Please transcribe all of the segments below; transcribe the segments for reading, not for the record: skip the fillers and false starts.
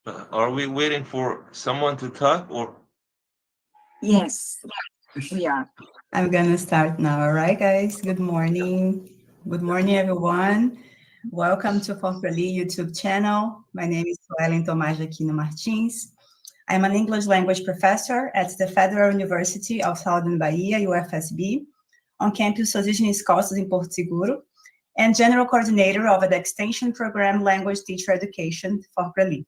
Are we waiting for someone to talk or? Yes, we are. I'm gonna start now. All right, guys. Good morning. Good morning, everyone. Welcome to FORPROLI YouTube channel. My name is Suellen Thomaz Aquino Martins. I'm an English language professor at the Federal University of Southern Bahia, UFSB, on campus Sozígenes Costas in Porto Seguro, and general coordinator of the extension program Language Teacher Education, FORPROLI.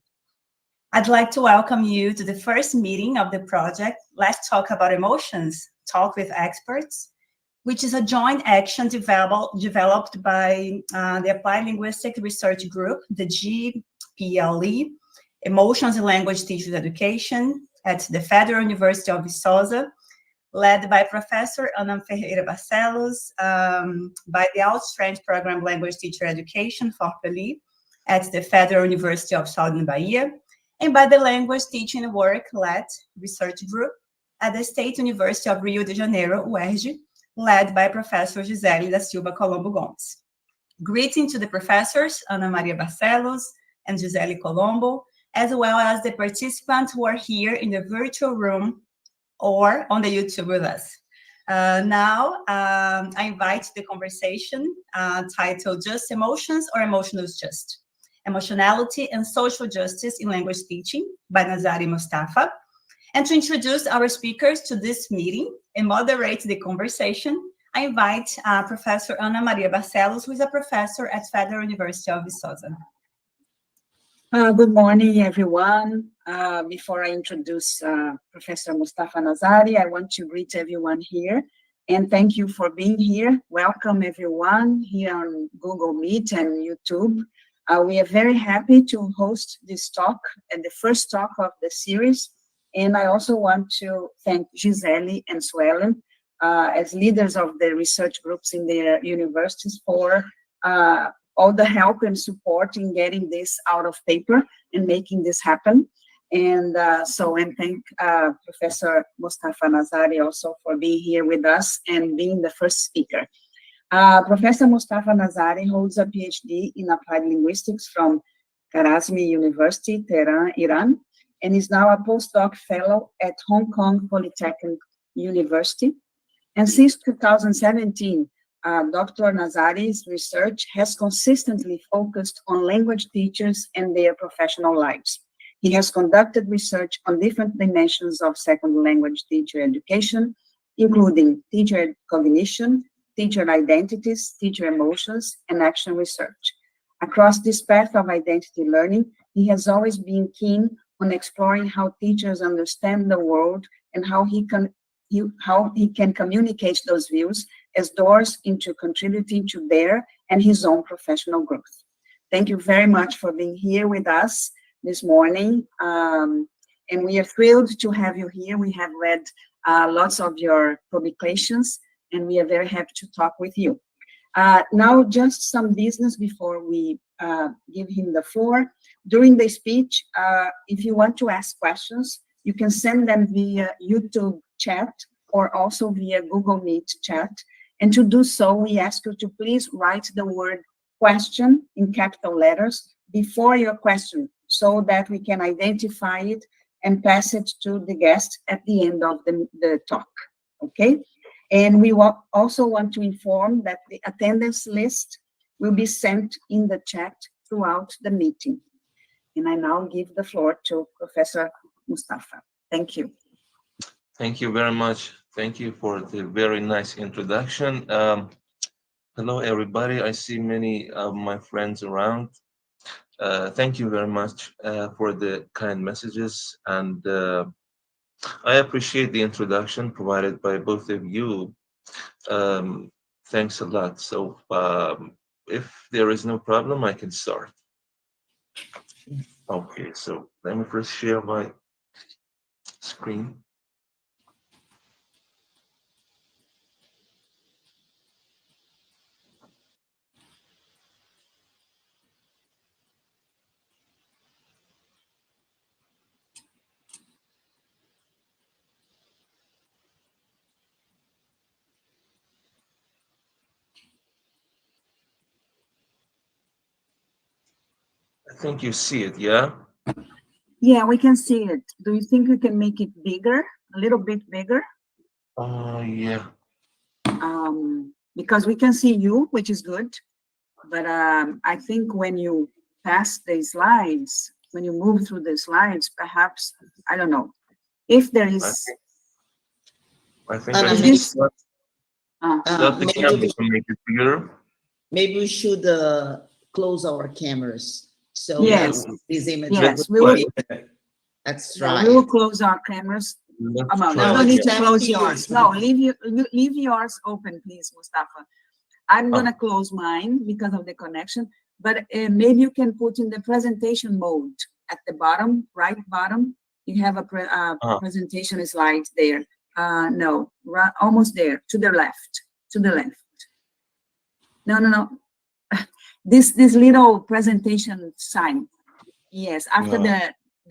I'd like to welcome you to the first meeting of the project, Let's Talk About Emotions, Talk with Experts, which is a joint action developed by the Applied Linguistic Research Group, the GPLA, Emotions in Language Teachers Education at the Federal University of Viçosa, led by Professor Ana Ferreira Barcelos, by the Outstretched Program Language Teacher Education, FORPROLI, at the Federal University of Southern Bahia, and by the Language Teaching Work-led Research Group at the State University of Rio de Janeiro, UERJ, led by Professor Gisele da Silva Colombo Gomes. Greeting to the professors, Ana Maria Barcelos and Gisele Colombo, as well as the participants who are here in the virtual room or on the YouTube with us. Now, I invite the conversation titled Just Emotions or Emotionals Just? Emotionality and Social Justice in Language Teaching by Nazari Mustafa. And to introduce our speakers to this meeting and moderate the conversation, I invite Professor Ana Maria Barcelos, who is a professor at Federal University of Viçosa. Good morning, everyone. Before I introduce Professor Mustafa Nazari, I want to greet everyone here and thank you for being here. Welcome, everyone, here on Google Meet and YouTube. We are very happy to host this talk and the first talk of the series. And I also want to thank Gisele and Suellen as leaders of the research groups in their universities for all the help and support in getting this out of paper and making this happen. And and thank Professor Mustafa Nazari also for being here with us and being the first speaker. Professor Mustafa Nazari holds a PhD in Applied Linguistics from Kharazmi University, Tehran, Iran, and is now a postdoc fellow at Hong Kong Polytechnic University. And since 2017, Dr. Nazari's research has consistently focused on language teachers and their professional lives. He has conducted research on different dimensions of second language teacher education, including teacher cognition, teacher identities, teacher emotions, and action research. Across this path of identity learning, he has always been keen on exploring how teachers understand the world and how he can communicate those views as doors into contributing to their and his own professional growth. Thank you very much for being here with us this morning. And we are thrilled to have you here. We have read lots of your publications, and we are very happy to talk with you. Now, just some business before we give him the floor. During the speech, if you want to ask questions, you can send them via YouTube chat or also via Google Meet chat. And to do so, we ask you to please write the word question in capital letters before your question so that we can identify it and pass it to the guest at the end of the talk, okay? And we also want to inform that the attendance list will be sent in the chat throughout the meeting. And I now give the floor to Professor Mustafa. Thank you. Thank you very much. Thank you for the very nice introduction. Hello, everybody. I see many of my friends around. Thank you very much for the kind messages. And I appreciate the introduction provided by both of you. Thanks a lot. So if there is no problem, I can start. Okay, so let me first share my screen. I think you see it, yeah? Yeah, we can see it. Do you think we can make it bigger, a little bit bigger? Yeah. Because we can see you, which is good. But I think when you pass the slides, when you move through the slides, perhaps, I don't know, if there is... I think Ana, I Is should this- start the maybe camera we, to make it bigger. maybe we should close our cameras. So Yes. these images Yes, will we will. be better. Let's Yeah, try we will it. close our cameras. Let's Amon, try you No, don't it, need it's to yeah. close empty. yours. No, leave yours open, please, Mustafa. I'm gonna close mine because of the connection, but maybe you can put in the presentation mode at the bottom, right bottom. You have a presentation slide there. No, almost there, to the left, to the left. No. This little presentation sign. Yes, after No.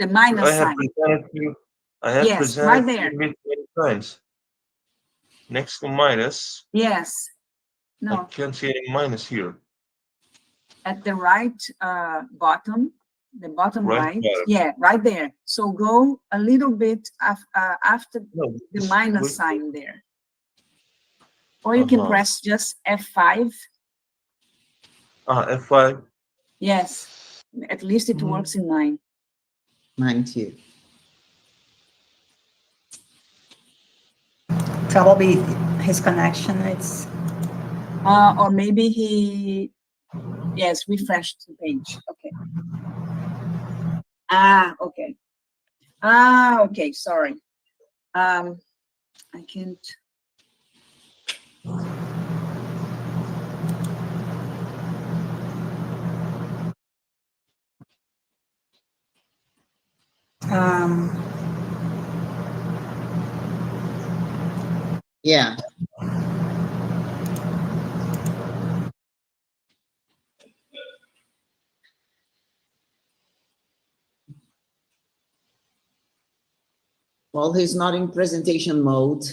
the minus I have sign. presented you. I have Yes, right presented there. you many times. Next to minus. Yes. I No, can't see any minus here. at the right bottom, the bottom right. Bottom. Yeah, right there. So go a little bit after No, the this- minus wait. sign there. Or you can press just F5. F5. Yes, at least it works in mine. Mine too. Probably his connection, it's... Or maybe he, yes, refreshed the page. Okay. Okay. Okay, sorry. I can't. Yeah. Well, he's not in presentation mode.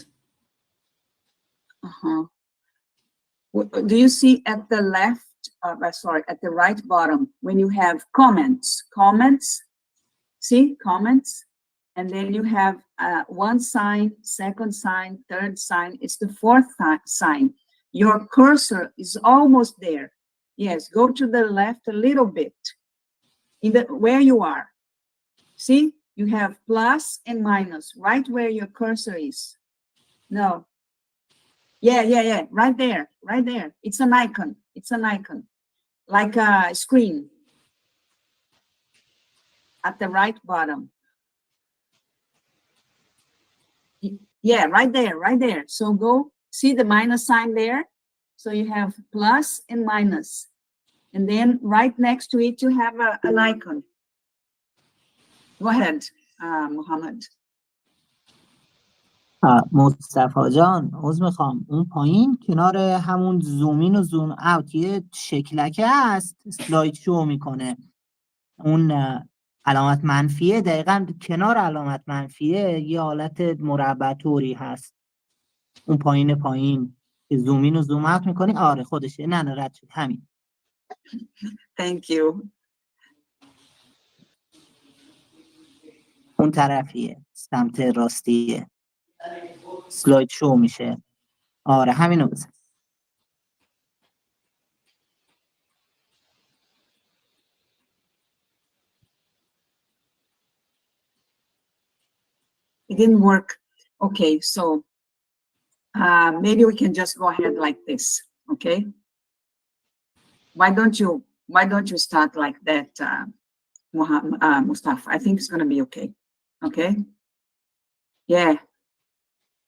Do you see at the left, sorry, at the right bottom, when you have comments, see, comments, and then you have one sign, second sign, third sign, it's the fourth sign. Your cursor is almost there. Yes, go to the left a little bit, where you are. See, you have plus and minus, right where your cursor is. No. Yeah, right there. It's an icon, like a screen at the right bottom. Yeah, right there. So go, see the minus sign there? So you have plus and minus. And then right next to it, you have an icon. Go ahead, Mohammed. مصطفی جان عذر میخوام اون پایین کنار همون زومین و زوم اوت یه شکلکه هست اسلاید شو میکنه اون علامت منفیه دقیقا کنار علامت منفیه یه حالت مربع طوری هست اون پایین که زومین و زوم اوت میکنی آره خودشه نه رد شد همین Thank you. اون طرفیه سمت راستیه اسلاید شو میشه آره همینو بزن It didn't work. Okay, so maybe we can just go ahead like this, okay? Why don't you start like that, Mustafa? I think it's gonna be okay. Okay? Yeah,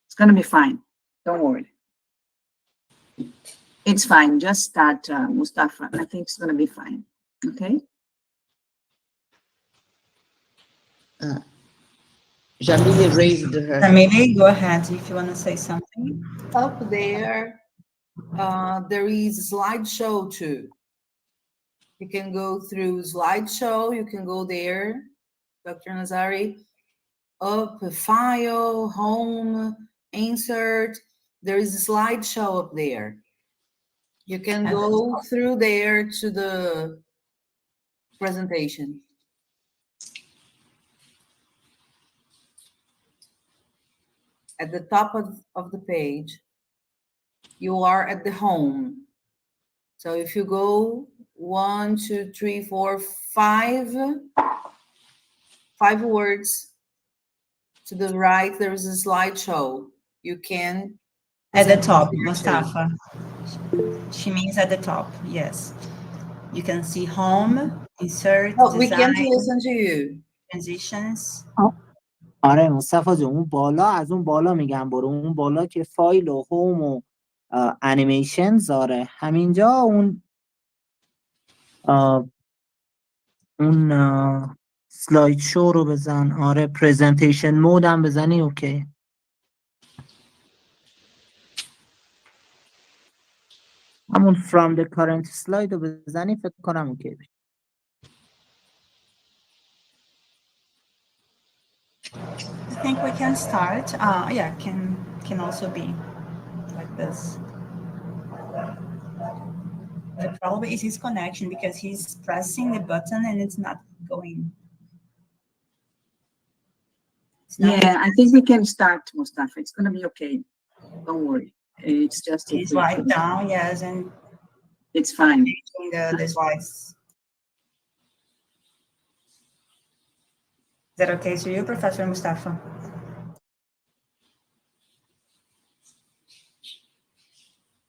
it's gonna be fine. Don't worry. It's fine. Just start, Mustafa. I think it's gonna be fine. Okay? Jamile raised her. Jamile, go ahead if you want to say something. Up there, there is slideshow too. You can go through slideshow. You can go there, Dr. Nazari. Up a file, home, insert. There is a slideshow up there. You can go through there to the presentation. at the top of the page, you are at the home. So if you go 1, 2, 3, 4, 5 words to the right, there is a slideshow. You can At the present top, here too. Mustafa. She means at the top, yes. You can see home, insert, Oh, we design, can't listen to you. transitions. آره مصطفی جون، اون بالا، از اون بالا میگم برو، اون بالا که فایل و هوم و انیمیشن زاره، همینجا اون سلاید شو رو بزن. آره پریزنتیشن مود هم بزنی اوکی. همون from the current slide رو بزنی فکر کنم اوکی بشه. I think we can start. Yeah, can also be like this. The problem is his connection because he's pressing the button and it's not going. It's not Yeah, I think we can start, Mustafa. It's going to be okay. Don't worry. It's just He's right down, yes, and it's fine. changing the slides. Is that okay to you, Professor Mustafa?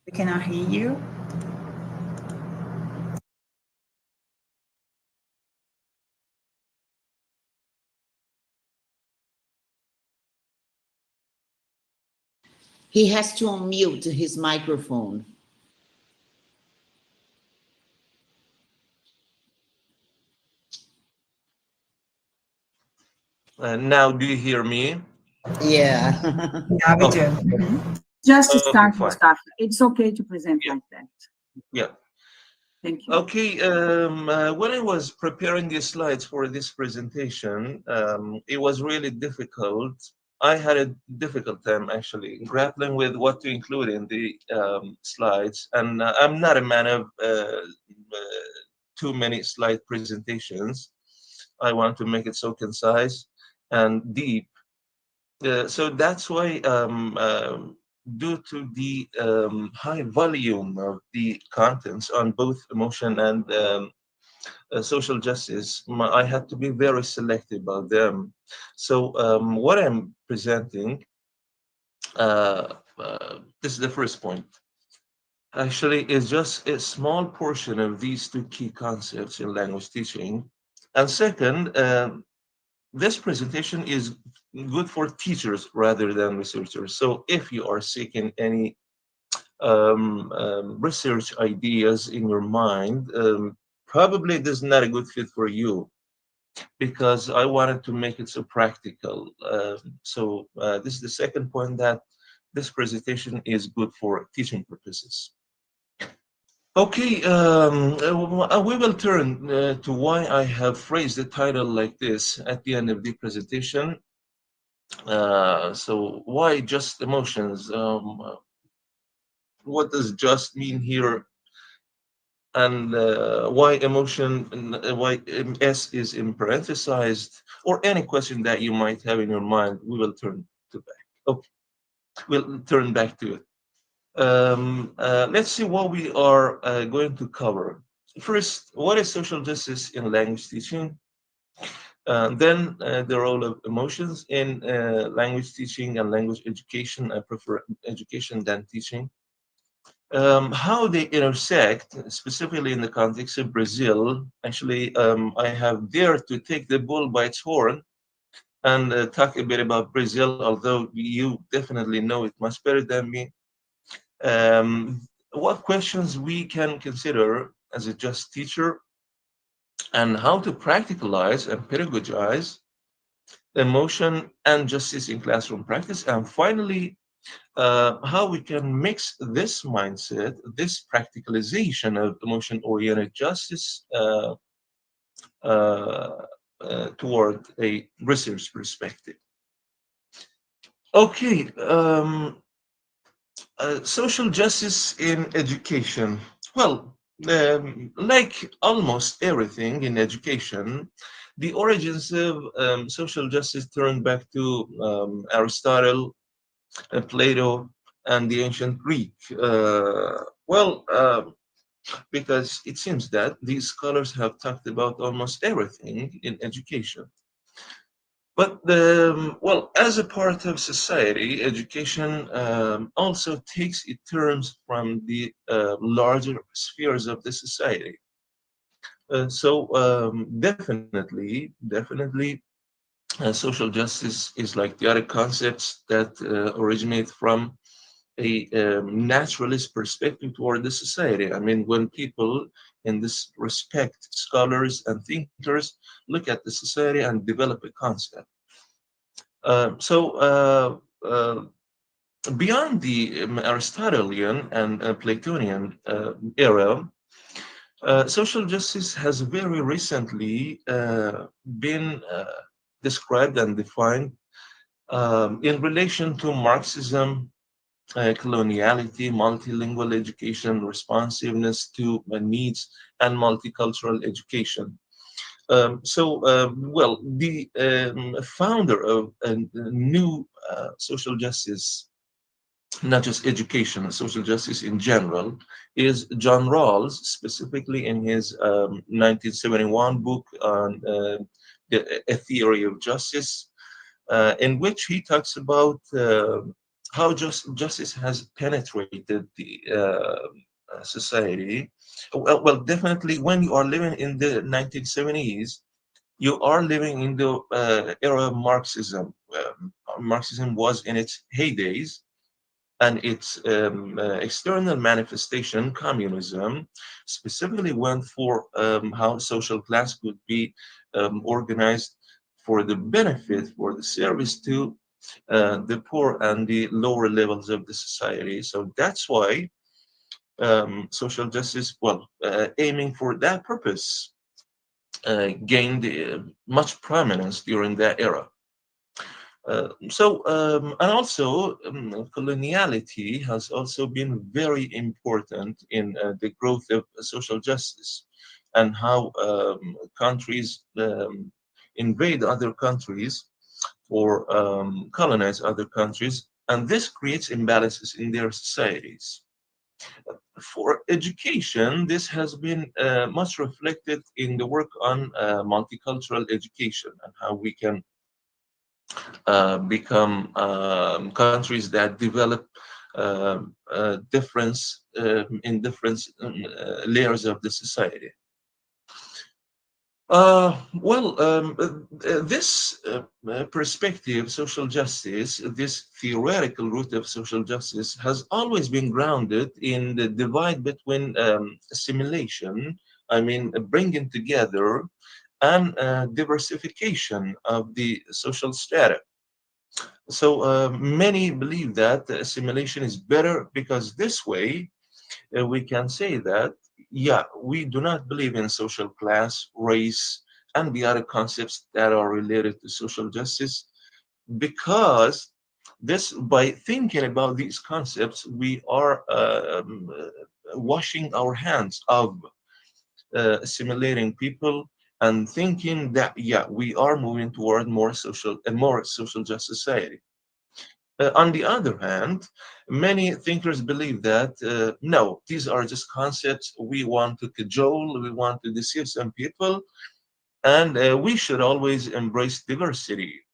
We cannot hear you. He has to unmute his microphone. Now, do you hear me? Yeah. Yeah, we Okay. do. Mhm. Just to Okay, start, fine. Mustafa. It's okay to present Yeah. like that. Yeah. Thank you. Okay. When I was preparing the slides for this presentation, it was really difficult. I had a difficult time actually grappling with what to include in the slides, and I'm not a man of too many slide presentations. I want to make it so concise and deep. So that's why, due to the high volume of the contents on both emotion and social justice, I had to be very selective about them. So what I'm presenting, this is the first point, actually is just a small portion of these two key concepts in language teaching. And second, this presentation is good for teachers rather than researchers. So if you are seeking any research ideas in your mind, probably this is not a good fit for you, because I wanted to make it so practical. So this is the second point, that this presentation is good for teaching purposes. Okay, we will turn to why I have phrased the title like this at the end of the presentation. So why just emotions? What does just mean here? And why emotion, why S is in parenthesized, or any question that you might have in your mind, we will turn to back. Okay, we'll turn back to it. Let's see what we are going to cover. First, what is social justice in language teaching? Then the role of emotions in language teaching and language education. I prefer education than teaching. How they intersect, specifically in the context of Brazil. Actually, I have dared to take the bull by its horn and talk a bit about Brazil, although you definitely know it much better than me. What questions we can consider as a just teacher, and how to practicalize and pedagogize emotion and justice in classroom practice. And finally, how we can mix this mindset, this practicalization of emotion-oriented justice toward a research perspective. Okay, social justice in education. Well, like almost everything in education, the origins of social justice turn back to Aristotle Plato, and the ancient Greek. Because it seems that these scholars have talked about almost everything in education. But as a part of society, education also takes its terms from the larger spheres of the society. Definitely, social justice is like the other concepts that originate from a naturalist perspective toward the society. I mean, when people in this respect, scholars and thinkers, look at the society and develop a concept. Beyond the Aristotelian and Platonian era, social justice has very recently been described and defined in relation to Marxism, coloniality, multilingual education, responsiveness to needs, and multicultural education. The founder of a new social justice, not just education, social justice in general, is John Rawls, specifically in his 1971 book on A Theory of Justice, in which he talks about how justice has penetrated the society. Definitely, when you are living in the 1970s, you are living in the era of Marxism. Marxism was in its heydays, and its external manifestation, communism, specifically went for how social class could be organized for the benefit, for the service to the poor and the lower levels of the society. So that's why social justice, aiming for that purpose, gained much prominence during that era. And also, coloniality has also been very important in the growth of social justice, and how countries invade other countries or colonize other countries, and this creates imbalances in their societies. For education, this has been much reflected in the work on multicultural education and how we can become countries that develop difference in different layers of the society. This perspective, social justice, this theoretical root of social justice, has always been grounded in the divide between assimilation, I mean, bringing together, and diversification of the social strata. So many believe that assimilation is better because this way we can say that, yeah, we do not believe in social class, race, and the other concepts that are related to social justice, because this, by thinking about these concepts, we are washing our hands of assimilating people and thinking that, yeah, we are moving toward a more social just society. On the other hand, many thinkers believe that no, these are just concepts. We want to cajole, we want to deceive some people, and we should always embrace diversity.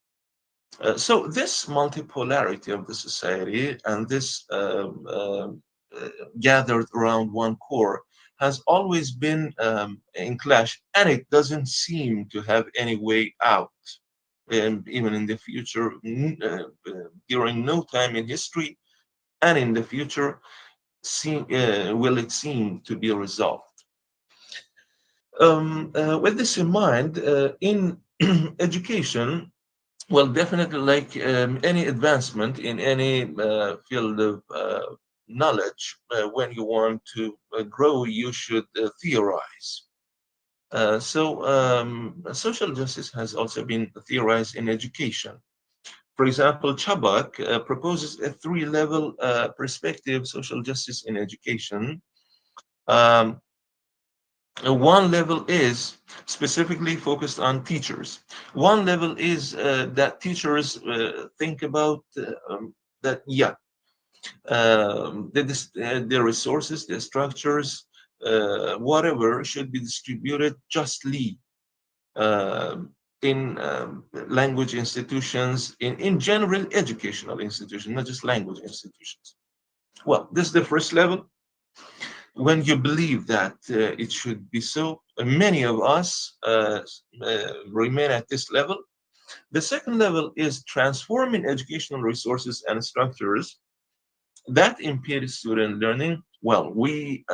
So this multipolarity of the society and this gathered around one core has always been in clash, and it doesn't seem to have any way out. Even in the future, during no time in history, and in the future, will it seem to be resolved. With this in mind, in education, well, definitely, like any advancement in any field of knowledge, when you want to grow, you should theorize. Social justice has also been theorized in education. For example, Chabak proposes a three-level perspective social justice in education. Um, One level is specifically focused on teachers. One level is that teachers think about that, yeah, the resources, the structures, whatever should be distributed justly in language institutions, in general educational institutions, not just language institutions. Well, this is the first level. When you believe that it should be so, many of us remain at this level. The second level is transforming educational resources and structures that impede student learning. Well, we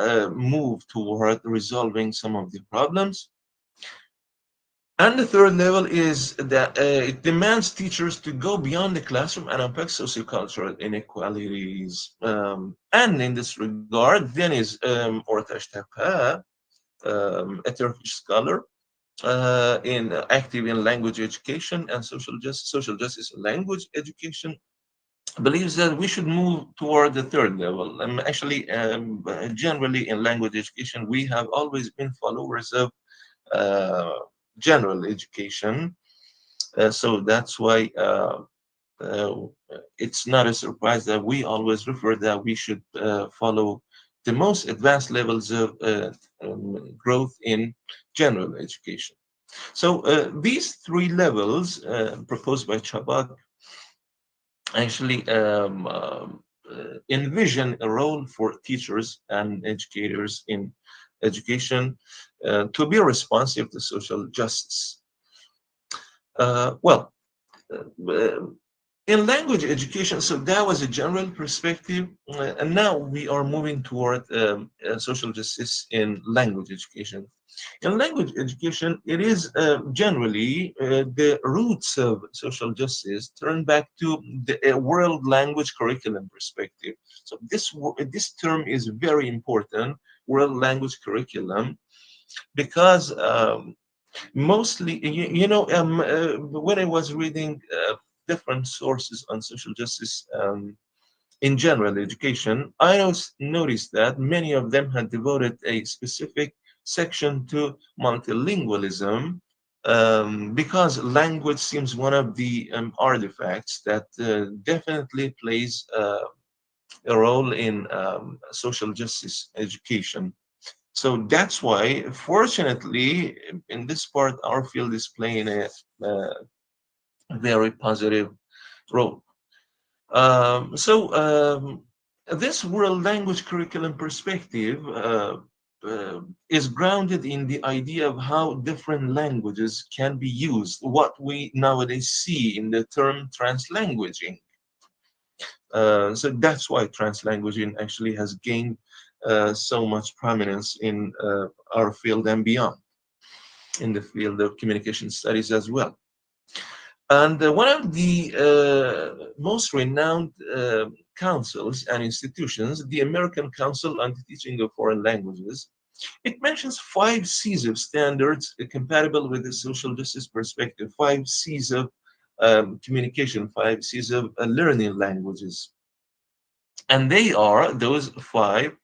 move toward resolving some of the problems. And the third level is that it demands teachers to go beyond the classroom and unpack sociocultural inequalities. And in this regard, Deniz Ortaç Tepe, a Turkish scholar, active in language education and social justice in language education, believes that we should move toward the third level. Actually, generally in language education, we have always been followers of general education. So that's why it's not a surprise that we always refer that we should follow the most advanced levels of growth in general education. So these three levels proposed by Chabak actually envision a role for teachers and educators in education to be responsive to social justice. Well, in language education, so that was a general perspective, and now we are moving toward social justice in language education. In language education, it is generally the roots of social justice turn back to the world language curriculum perspective. So this term is very important, world language curriculum, because mostly, when I was reading different sources on social justice in general education, I noticed that many of them had devoted a specific section to multilingualism, because language seems one of the artifacts that definitely plays a role in social justice education. So that's why, fortunately, in this part, our field is playing a very positive role. This world language curriculum perspective is grounded in the idea of how different languages can be used, what we nowadays see in the term translanguaging. So that's why translanguaging actually has gained so much prominence in our field and beyond, in the field of communication studies as well. And one of the most renowned councils and institutions, the American Council on the Teaching of Foreign Languages, it mentions 5 C's of standards compatible with the social justice perspective, 5 C's of communication, 5 C's of learning languages. And those 5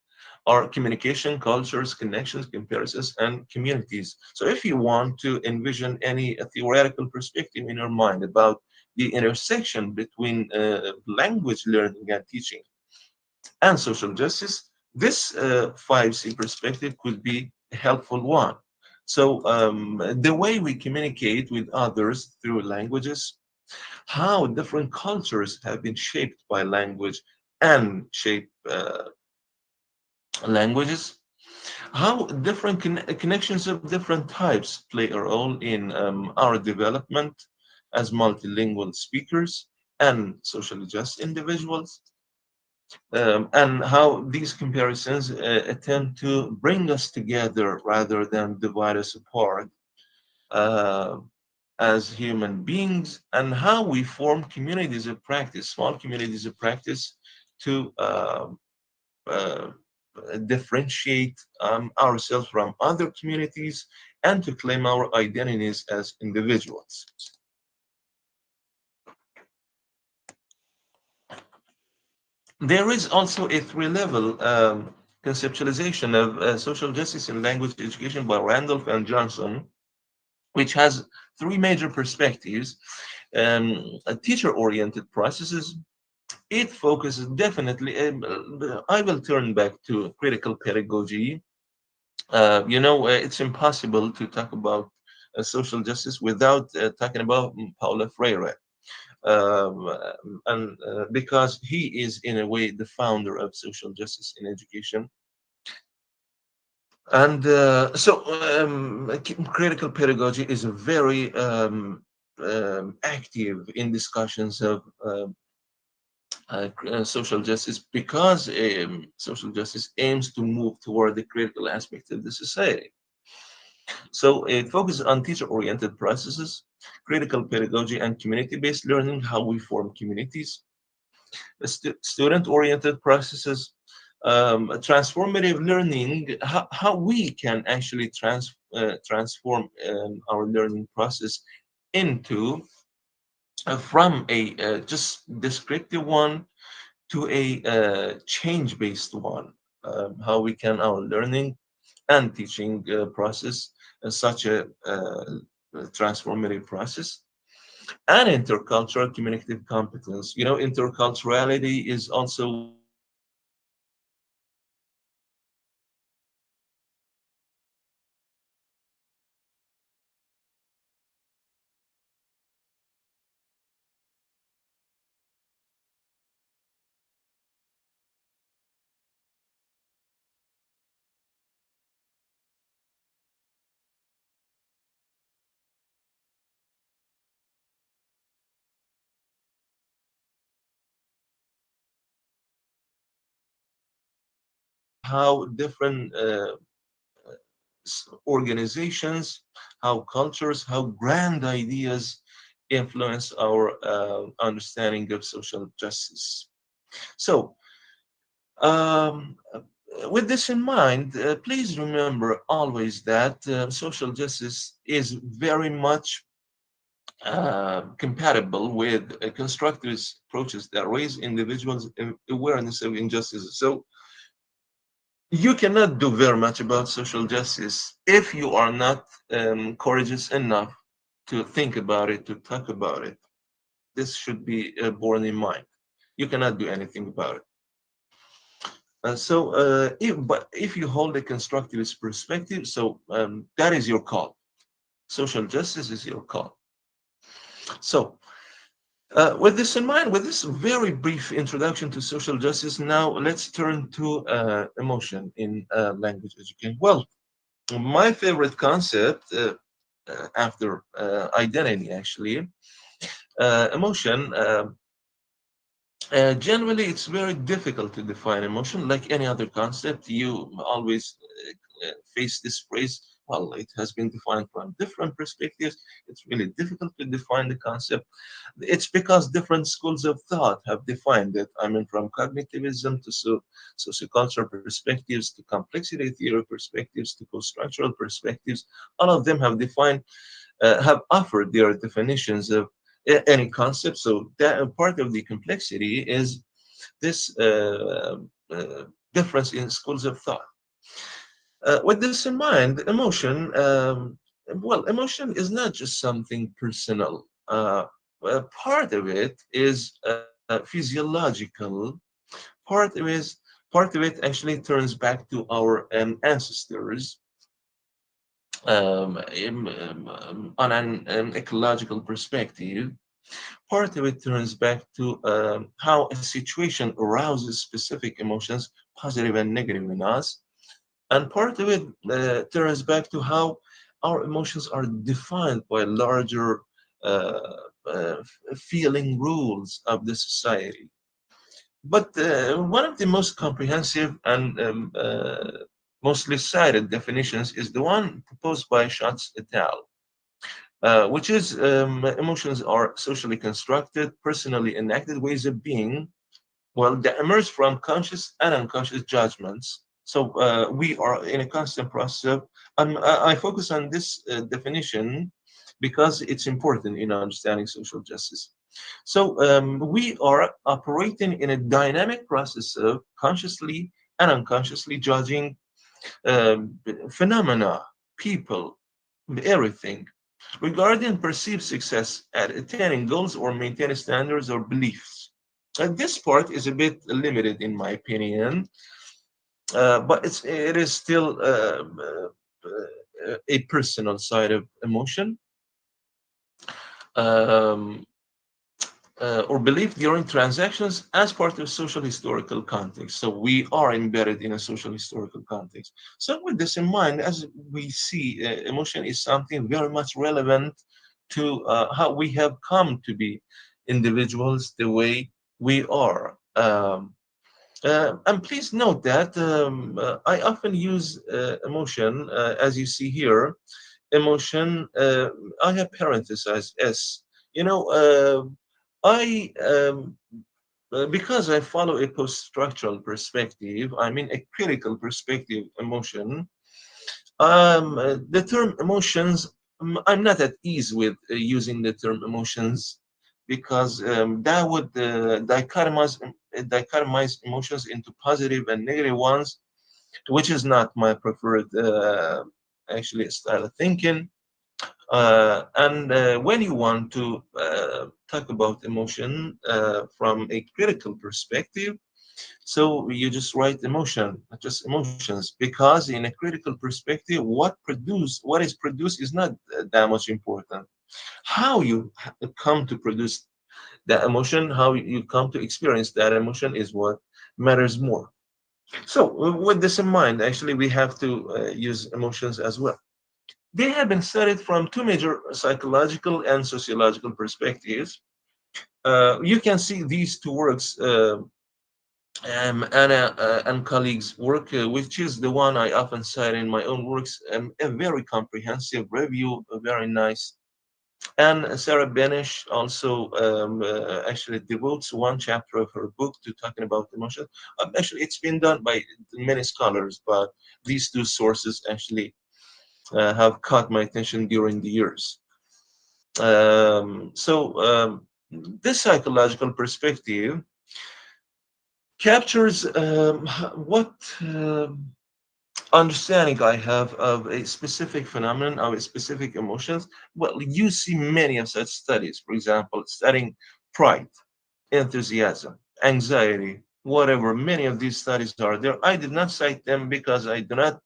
are communication, cultures, connections, comparisons, and communities. So if you want to envision any theoretical perspective in your mind about the intersection between language learning and teaching and social justice, this 5C perspective could be a helpful one. So the way we communicate with others through languages, how different cultures have been shaped by language and shape languages, how different connections of different types play a role in our development as multilingual speakers and socially just individuals, and how these comparisons attempt to bring us together rather than divide us apart as human beings, and how we form communities of practice, small communities of practice, to differentiate ourselves from other communities and to claim our identities as individuals. There is also a 3-level conceptualization of social justice in language education by Randolph and Johnson, which has 3 major perspectives: teacher-oriented processes, it focuses definitely, I will turn back to critical pedagogy. It's impossible to talk about social justice without talking about Paulo Freire. And because he is, in a way, the founder of social justice in education. And critical pedagogy is a very active in discussions of social justice, because social justice aims to move toward the critical aspect of the society. So it focuses on teacher-oriented processes, critical pedagogy, and community-based learning, how we form communities, student-oriented processes, transformative learning, how we can actually transform our learning process into from a just descriptive one to a change-based one. How we can our learning and teaching process such a transformative process. And intercultural communicative competence. Interculturality is also how different organizations, how cultures, how grand ideas influence our understanding of social justice. So, with this in mind, please remember always that social justice is very much compatible with constructivist approaches that raise individuals' awareness of injustices. So, you cannot do very much about social justice if you are not courageous enough to think about it, to talk about it. This should be borne in mind. You cannot do anything about it. If you hold a constructivist perspective, that is your call. Social justice is your call. So, with this in mind, with this very brief introduction to social justice, now let's turn to emotion in language education. Well, my favorite concept after identity, actually, emotion. Generally, it's very difficult to define emotion. Like any other concept, you always face this phrase, well, it has been defined from different perspectives. It's really difficult to define the concept. It's because different schools of thought have defined it. I mean, from cognitivism to sociocultural perspectives, to complexity theory perspectives, to post-structural perspectives. All of them have have offered their definitions of any concept. So that part of the complexity is this difference in schools of thought. With this in mind, emotion, emotion is not just something personal. Part of it is physiological. Part of it actually turns back to our ancestors on an ecological perspective. Part of it turns back to how a situation arouses specific emotions, positive and negative in us. And part of it turns back to how our emotions are defined by larger uh, feeling rules of the society. But one of the most comprehensive and mostly cited definitions is the one proposed by Schatz et al., which is emotions are socially constructed, personally enacted ways of being, well, that emerge from conscious and unconscious judgments. So we are in a constant process of, I focus on this definition because it's important in understanding social justice. So we are operating in a dynamic process of consciously and unconsciously judging phenomena, people, everything, regarding perceived success at attaining goals or maintaining standards or beliefs. This part is a bit limited in my opinion, but it is still a personal side of emotion. Or belief during transactions as part of social historical context. So we are embedded in a social historical context. So with this in mind, as we see, emotion is something very much relevant to how we have come to be individuals the way we are. And please note that I often use emotion, as you see here, emotion, I have parenthesized S. You know, I because I follow a post-structural perspective, I mean a critical perspective emotion. The term emotions, I'm not at ease with using the term emotions because that would dichotomize emotions into positive and negative ones, which is not my preferred actually style of thinking. And when you want to talk about emotion from a critical perspective, so you just write emotion, not just emotions, because in a critical perspective, what is produced is not that much important. How you come to produce that emotion, how you come to experience that emotion is what matters more. So with this in mind, actually, we have to use emotions as well. They have been studied from two major psychological and sociological perspectives. You can see these two works, Anna and colleagues' work, which is the one I often cite in my own works, a very comprehensive review, very nice. And Sarah Benish also actually devotes one chapter of her book to talking about emotion. Actually, it's been done by many scholars, but these two sources actually have caught my attention during the years. This psychological perspective captures what understanding I have of a specific phenomenon, of a specific emotions. Well, you see many of such studies, for example, studying pride, enthusiasm, anxiety, whatever. Many of these studies are there. I did not cite them because I do not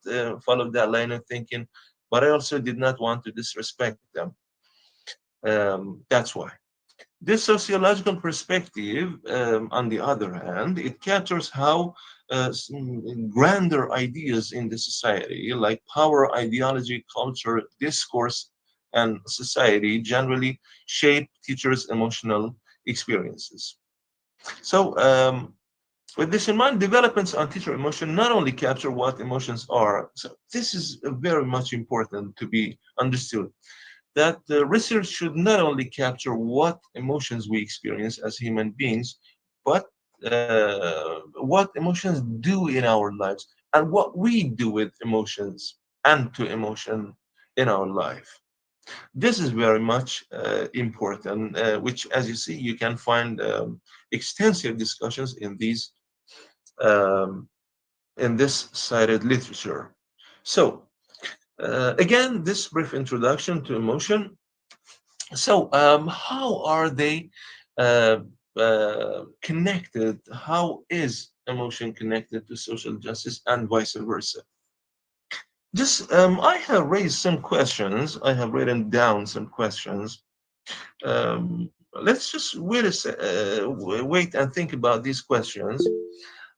follow that line of thinking, but I also did not want to disrespect them. That's why. This sociological perspective, on the other hand, it captures how grander ideas in the society, like power, ideology, culture, discourse, and society, generally shape teachers' emotional experiences. So, with this in mind, developments on teacher emotion not only capture what emotions are, so this is very much important to be understood, that the research should not only capture what emotions we experience as human beings, but what emotions do in our lives and what we do with emotions and to emotion in our life. This is very much important, which, as you see, you can find extensive discussions um, in this cited literature. So, again, this brief introduction to emotion. So, how are they uh, connected? How is emotion connected to social justice and vice versa? Just, I have raised some questions. I have written down some questions. Let's just wait and think about these questions.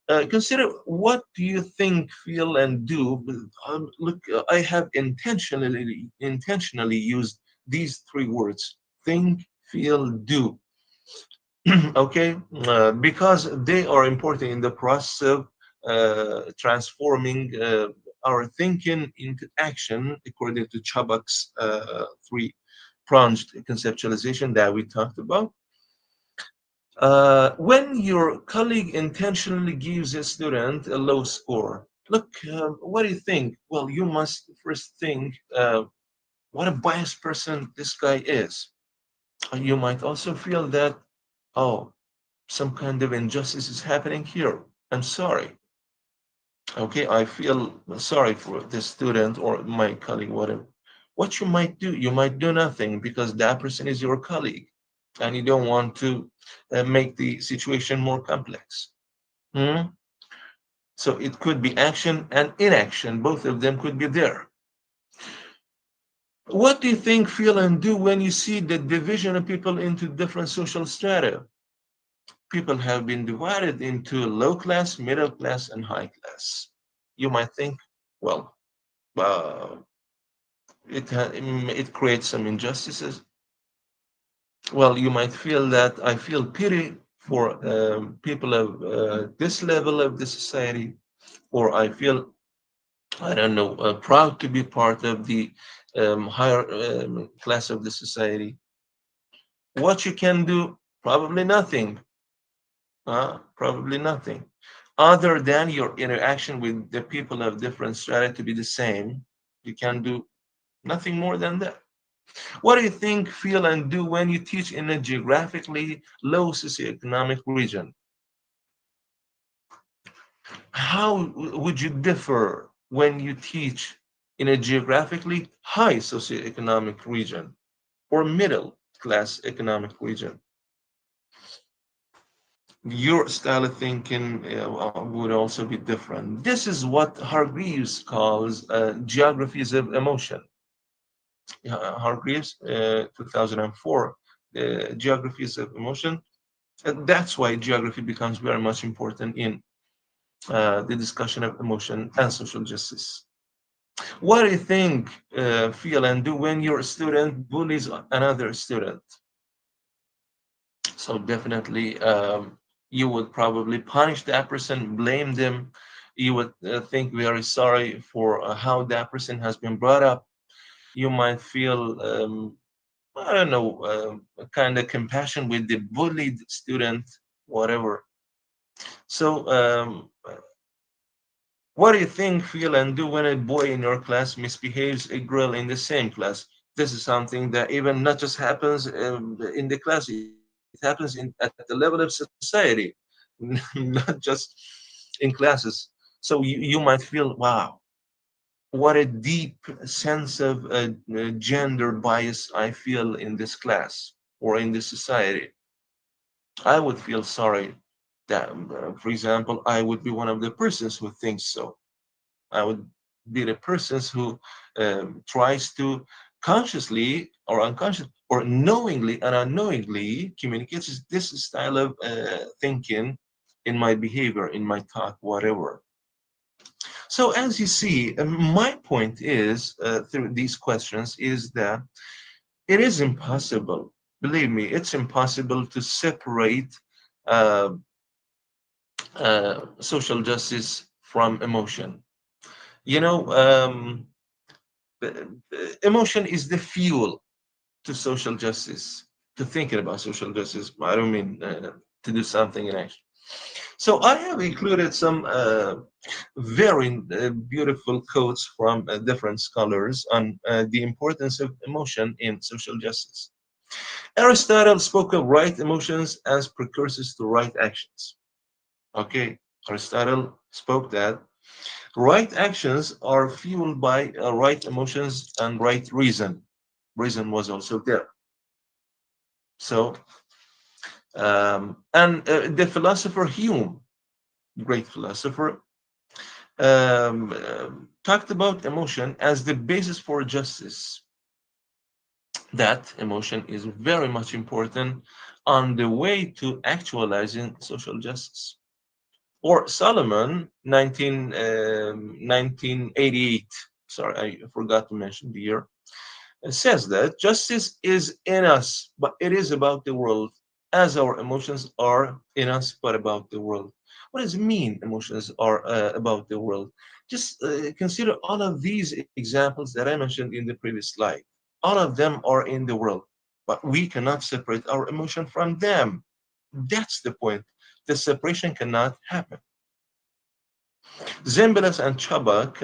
Consider, what do you think, feel, and do? Look, I have intentionally used these three words: think, feel, do. Okay, because they are important in the process of transforming our thinking into action, according to Chabak's three-pronged conceptualization that we talked about. When your colleague intentionally gives a student a low score, look, what do you think? Well, you must first think what a biased person this guy is. You might also feel that, oh, some kind of injustice is happening here. I'm sorry. Okay, I feel sorry for this student or my colleague, whatever. What you might do, you might do nothing because that person is your colleague. and you don't want to make the situation more complex. So it could be action and inaction. Both of them could be there. What do you think, feel, and do when you see the division of people into different social strata? People have been divided into low class, middle class, and high class. You might think, well, it creates some injustices. Well, you might feel that I feel pity for people of this level of the society, or I feel, I don't know, proud to be part of the higher class of the society. What you can do? Probably nothing. Probably nothing. Other than your interaction with the people of different strata to be the same, you can do nothing more than that. What do you think, feel, and do when you teach in a geographically low socioeconomic region? How would you differ when you teach in a geographically high socioeconomic region or middle class economic region? Your style of thinking would also be different. This is what Hargreaves calls geographies of emotion. Hargreaves, 2004, geographies of emotion. And that's why geography becomes very much important in the discussion of emotion and social justice. What do you think, feel, and do when your student bullies another student? So definitely, you would probably punish that person, blame them. You would think very sorry for how that person has been brought up. You might feel, I don't know, kind of compassion with the bullied student, whatever. So, what do you think, feel, and do when a boy in your class misbehaves a girl in the same class? This is something that even not just happens in the class, it happens at the level of society, not just in classes. So you might feel, wow, what a deep sense of gender bias I feel in this class or in this society. I would feel sorry that, for example, I would be one of the persons who thinks so. I would be the persons who tries to consciously or unconscious or knowingly and unknowingly communicates this style of thinking in my behavior, in my talk, whatever. So as you see, my point is through these questions is that it is impossible. Believe me, it's impossible to separate uh, social justice from emotion. You know, emotion is the fuel to social justice, to thinking about social justice. I don't mean to do something in action. So I have included some very beautiful quotes from different scholars on the importance of emotion in social justice. Aristotle spoke of right emotions as precursors to right actions. Okay, Aristotle spoke that right actions are fueled by right emotions and right reason. Reason was also there. So, and the philosopher Hume, great philosopher, talked about emotion as the basis for justice. That emotion is very much important on the way to actualizing social justice. Or Solomon, 1988, sorry, I forgot to mention the year, says that justice is in us, but it is about the world, as our emotions are in us, but about the world. What does it mean, emotions are about the world? Just consider all of these examples that I mentioned in the previous slide. All of them are in the world, but we cannot separate our emotion from them. That's the point. The separation cannot happen. Zimbalist and Chabak,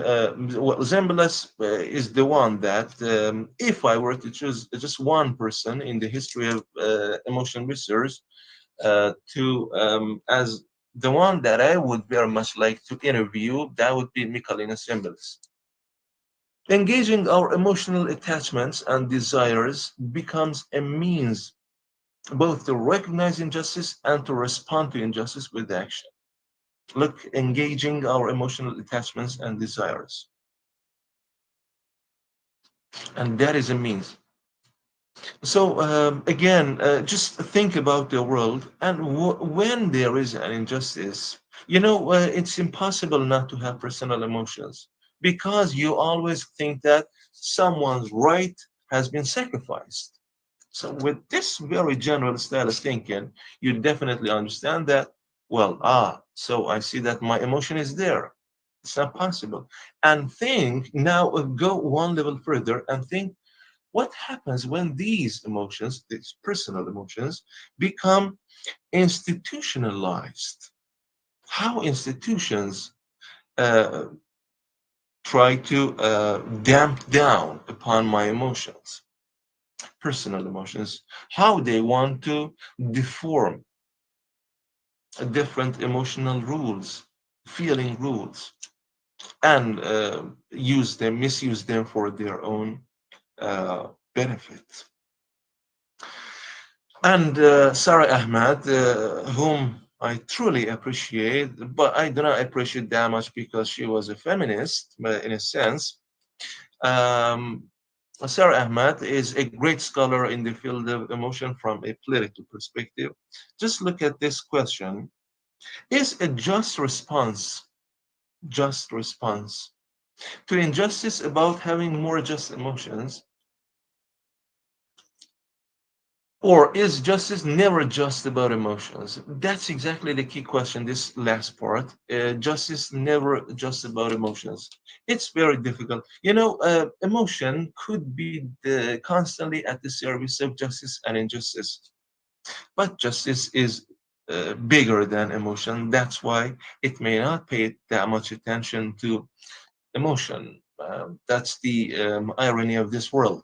well, Zimbalist is the one that, if I were to choose just one person in the history of emotion research as the one that I would very much like to interview, that would be Michalina Zimbalist. Engaging our emotional attachments and desires becomes a means both to recognize injustice and to respond to injustice with action. Look, engaging our emotional attachments and desires. And that is a means. So again, just think about the world, and when there is an injustice, it's impossible not to have personal emotions, because you always think that someone's right has been sacrificed. So with this very general style of thinking, you definitely understand that, well, so I see that my emotion is there. It's not possible. And think now, go one level further and think, what happens when these emotions, these personal emotions, become institutionalized? How institutions uh, try to damp down upon my emotions, personal emotions, how they want to deform different emotional rules, feeling rules, and misuse them for their own benefit. And Sarah Ahmad, whom I truly appreciate, but I do not appreciate that much because she was a feminist, but in a sense. Um, Sarah Ahmad is a great scholar in the field of emotion from a political perspective. Just look at this question. Is a just response to injustice about having more just emotions? Or is justice never just about emotions? That's exactly the key question, this last part. Justice never just about emotions. It's very difficult. Emotion could be constantly at the service of justice and injustice. But justice is bigger than emotion. That's why it may not pay that much attention to emotion. That's the irony of this world.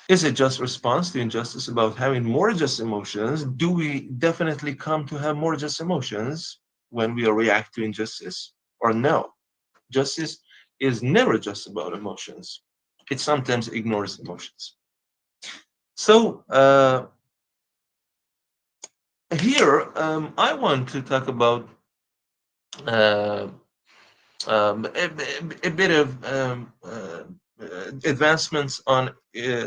Is a just response to injustice about having more just emotions? Do we definitely come to have more just emotions when we react to injustice? Or no? Justice is never just about emotions. It sometimes ignores emotions. So here I want to talk about uh, a bit of advancements on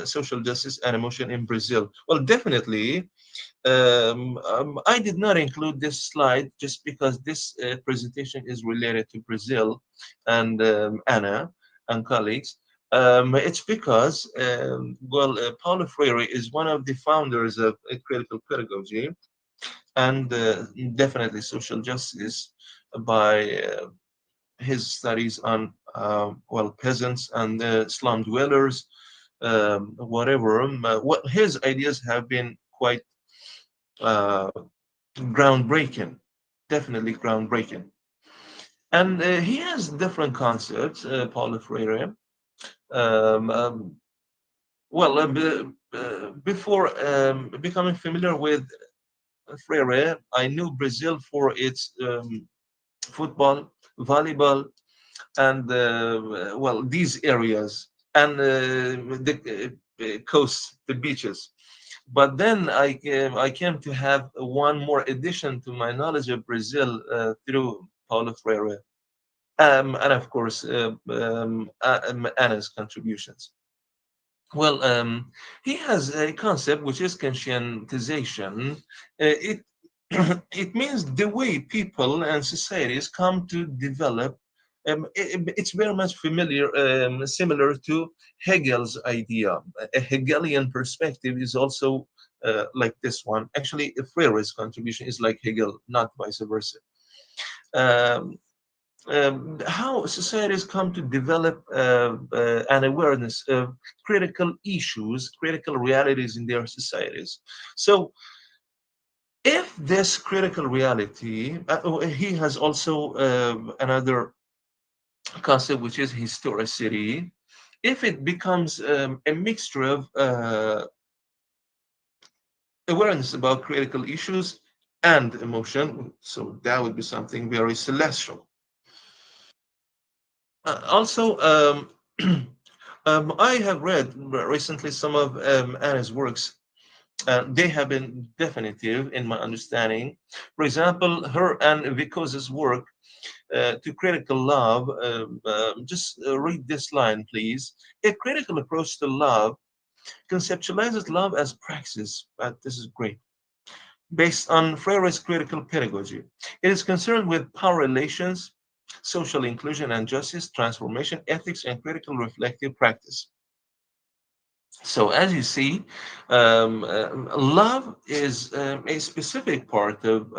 social justice and emotion in Brazil. Well, definitely, I did not include this slide just because this presentation is related to Brazil and Anna and colleagues. It's because, Paulo Freire is one of the founders of critical pedagogy and definitely social justice by his studies on peasants and slum dwellers, whatever. What his ideas have been quite uh, groundbreaking, definitely groundbreaking. And he has different concepts, Paulo Freire. Um, um, Before becoming familiar with Freire, I knew Brazil for its football, volleyball, and these areas and the coast, the beaches. But then I came to have one more addition to my knowledge of Brazil through Paulo Freire, and of course Anna's contributions. Well, he has a concept which is conscientization. It it means the way people and societies come to develop. It's very much similar to Hegel's idea. A Hegelian perspective is also like this one. Actually, Freire's contribution is like Hegel, not vice versa. Um, how societies come to develop an awareness of critical issues, critical realities in their societies. So, if this critical reality, he has also another concept which is historicity. If it becomes a mixture of awareness about critical issues and emotion, so that would be something very celestial. Also, I have read recently some of Anna's works, They have been definitive in my understanding. For example, her and Vicosa's work to critical love. Just read this line, please. A critical approach to love conceptualizes love as praxis. This is great. Based on Freire's critical pedagogy, it is concerned with power relations, social inclusion and justice, transformation, ethics, and critical reflective practice. So as you see, love is a specific part of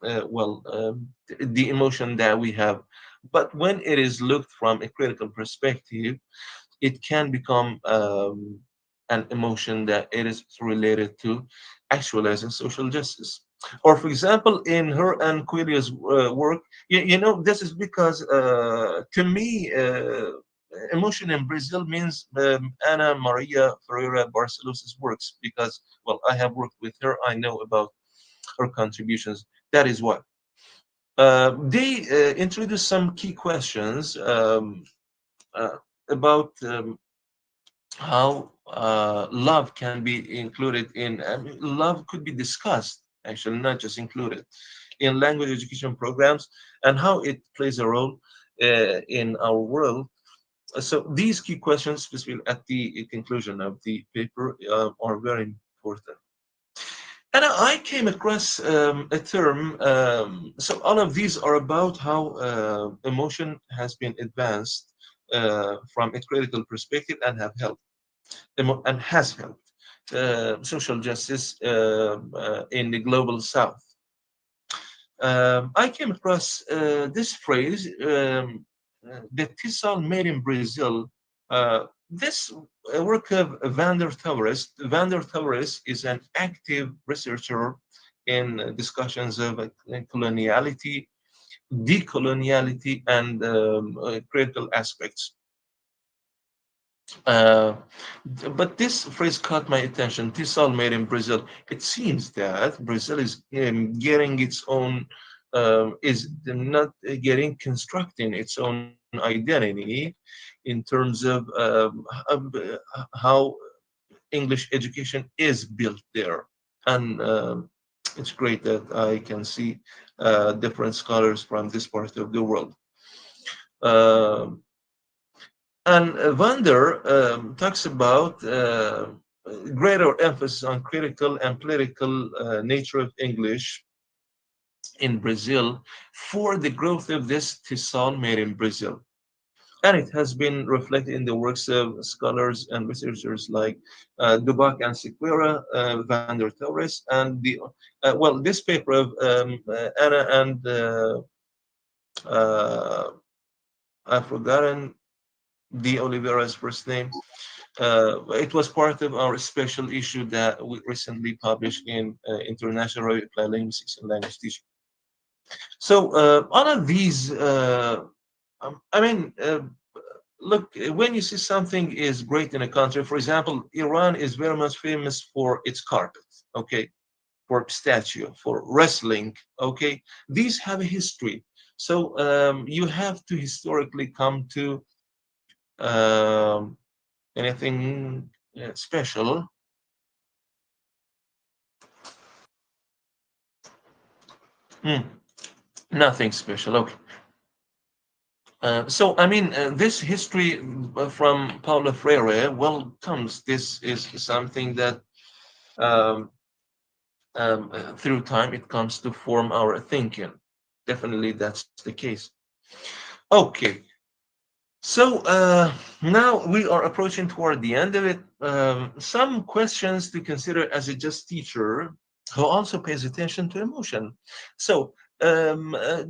the emotion that we have. But when it is looked from a critical perspective, it can become an emotion that it is related to actualizing social justice. Or, for example, in her and Coelho's work, this is because to me, emotion in Brazil means Ana Maria Ferreira Barcelos' works, because, well, I have worked with her, I know about her contributions. That is why. They introduced some key questions uh, about how love can be included in, love could be discussed, actually, not just included, in language education programs, and how it plays a role in our world. So these key questions, specifically at the conclusion of the paper, are very important. And I came across a term. So all of these are about how emotion has been advanced from a critical perspective and have helped and has helped social justice in the global South. I came across this phrase, the tissal made in Brazil. This work of Vander Tavares. Vander Tavares is an active researcher in discussions of coloniality, decoloniality, and critical aspects. Uh, but this phrase caught my attention. Tissal made in Brazil. It seems that Brazil is getting its own, is not getting constructing its own identity in terms of how English education is built there. And it's great that I can see different scholars from this part of the world. Um and Vander talks about greater emphasis on critical and political nature of English in Brazil for the growth of this Tissal made in Brazil. And it has been reflected in the works of scholars and researchers like Dubac and Sequeira, Vander Torres, and this paper of Anna and I've forgotten the Oliveira's first name. It was part of our special issue that we recently published in International Review of Applied Linguistics and Language Teaching. So all of these, I mean, look, when you see something is great in a country, for example, Iran is very much famous for its carpet, okay, for pistachio, for wrestling, okay. These have a history. So you have to historically come to anything special. Hmm, nothing special, okay. So, I mean, this history from Paulo Freire, well, comes. This is something that um, through time it comes to form our thinking. Definitely, that's the case. Okay, so now we are approaching toward the end of it. Some questions to consider as a just teacher who also pays attention to emotion. So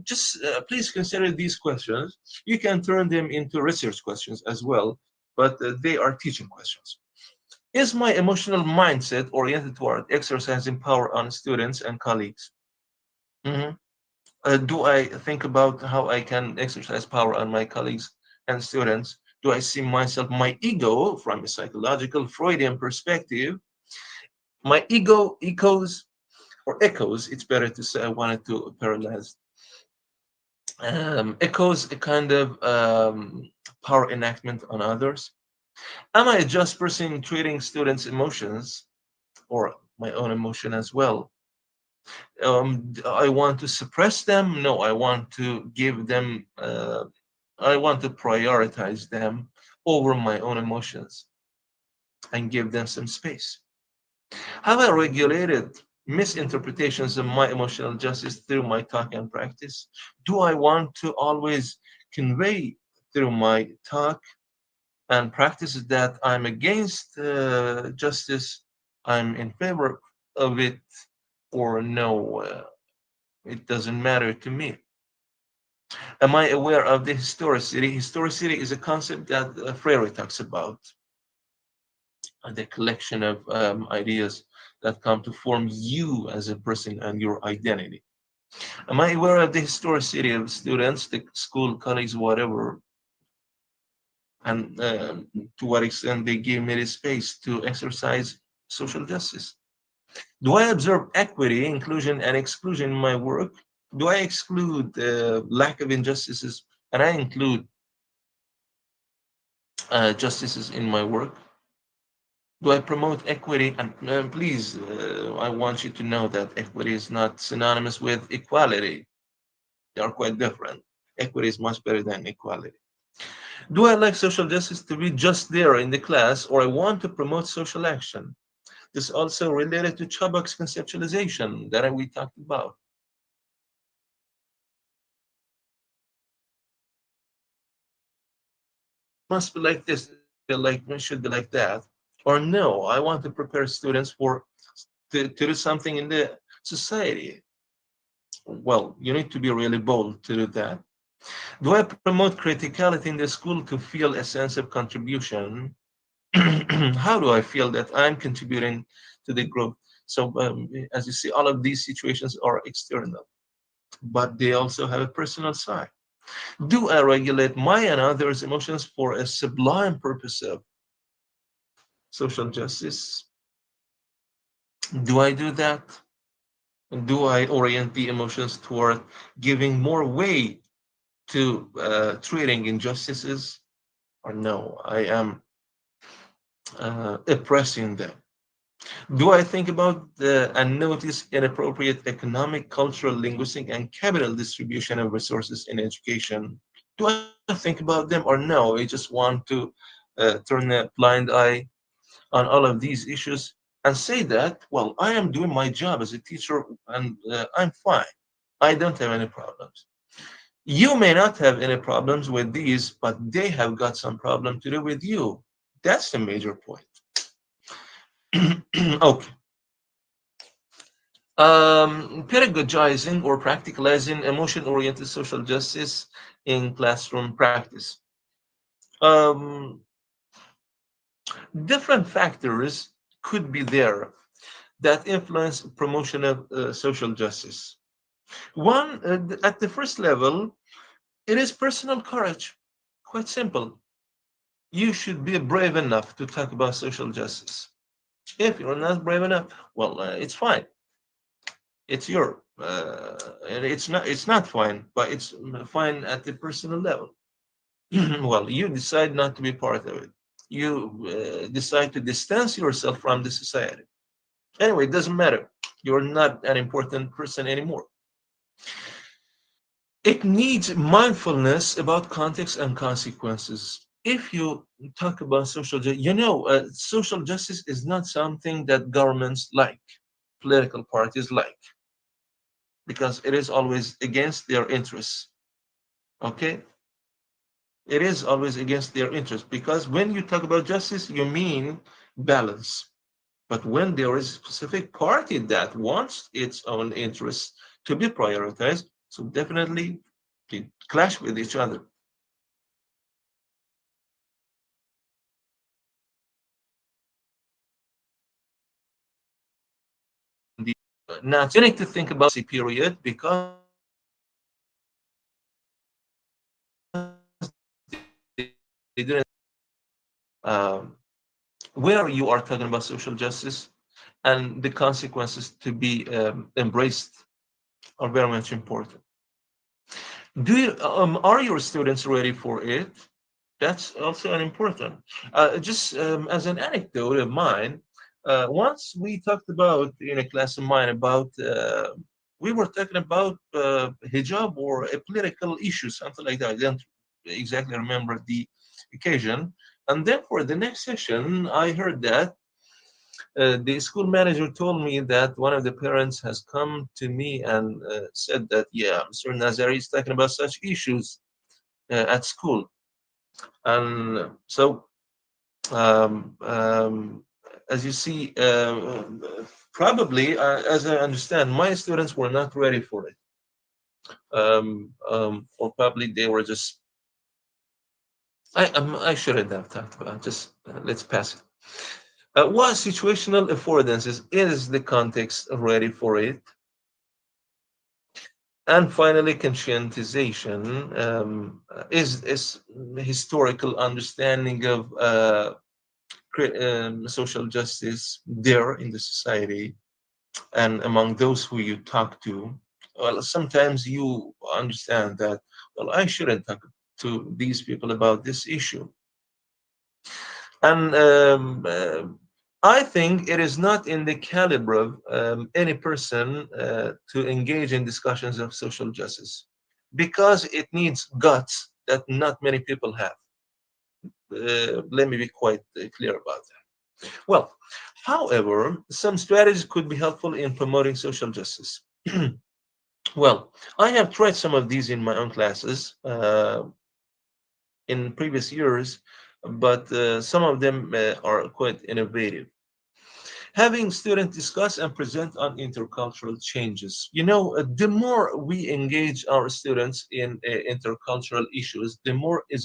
just please consider these questions. You can turn them into research questions as well, but they are teaching questions. Is my emotional mindset oriented toward exercising power on students and colleagues? Mhm. Do I think about how I can exercise power on my colleagues and students? Do I see myself, my ego, from a psychological Freudian perspective? My ego echoes, it's better to say, I wanted to parallelize, echoes a kind of power enactment on others. Am I a just person treating students' emotions, or my own emotion as well. I want to suppress them? No, I want to give them, I want to prioritize them over my own emotions and give them some space. Have I regulated misinterpretations of my emotional justice through my talk and practice? Do I want to always convey through my talk and practices that I'm against justice, I'm in favor of it, or no, it doesn't matter to me? Am I aware of the historicity? Historicity is a concept that Freire talks about, the collection of ideas that come to form you as a person and your identity. Am I aware of the historicity of students, the school colleagues, whatever, and to what extent they give me the space to exercise social justice? Do I observe equity, inclusion, and exclusion in my work? Do I exclude lack of injustices and I include justices in my work? Do I promote equity? And please, I want you to know that equity is not synonymous with equality. They are quite different. Equity is much better than equality. Do I like social justice to be just there in the class, or I want to promote social action? This is also related to Chubbuck's conceptualization that we talked about. Must be like this, should be like that, or no, I want to prepare students to do something in the society. Well, you need to be really bold to do that. Do I promote criticality in the school to feel a sense of contribution? How do I feel that I'm contributing to the group? So as you see, all of these situations are external, but they also have a personal side. Do I regulate my and others' emotions for a sublime purpose of social justice? Do I do that? Do I orient the emotions toward giving more weight to treating injustices? Or no, I am oppressing them? Do I think about and notice inappropriate economic, cultural, linguistic, and capital distribution of resources in education? Do I think about them, or no, I just want to turn a blind eye on all of these issues and say that, well, I am doing my job as a teacher and I'm fine. I don't have any problems. You may not have any problems with these, but they have got some problem to do with you. That's the major point. Okay. Pedagogizing or practicalizing emotion-oriented social justice in classroom practice. Different factors could be there that influence promotion of social justice. One, at the first level, it is personal courage. Quite simple. You should be brave enough to talk about social justice. If you're not brave enough, well, it's fine. It's your, it's not fine, but it's fine at the personal level. Well, you decide not to be part of it. You decide to distance yourself from the society. Anyway, it doesn't matter. You're not an important person anymore. It needs mindfulness about context and consequences. If you talk about social justice, social justice is not something that governments like, political parties like, because it is always against their interests. Okay? It is always against their interests, because when you talk about justice, you mean balance. But when there is a specific party that wants its own interests to be prioritized, so definitely they clash with each other. Now, you need to think about the period, because they didn't, where you are talking about social justice and the consequences to be embraced are very much important. Are your students ready for it? That's also an important. Just as an anecdote of mine, Once we talked about in a class of mine about we were talking about hijab or a political issue, something like that. I don't exactly remember the occasion. And then for the next session, I heard that the school manager told me that one of the parents has come to me and said that, yeah, Mr. Nazari is talking about such issues at school. And so, as you see, probably, as I understand, my students were not ready for it. Or probably they were just, I shouldn't have talked about it. Just let's pass it. What situational affordances is the context ready for it? And finally, conscientization is historical understanding of social justice there in the society and among those who you talk to. Well, sometimes you understand that, well, I shouldn't talk to these people about this issue. And I think it is not in the caliber of any person to engage in discussions of social justice because it needs guts that not many people have. Let me be quite clear about that. Well, however, some strategies could be helpful in promoting social justice. Well, I have tried some of these in my own classes in previous years, but some of them are quite innovative. Having students discuss and present on intercultural changes. You know, the more we engage our students in intercultural issues, the more it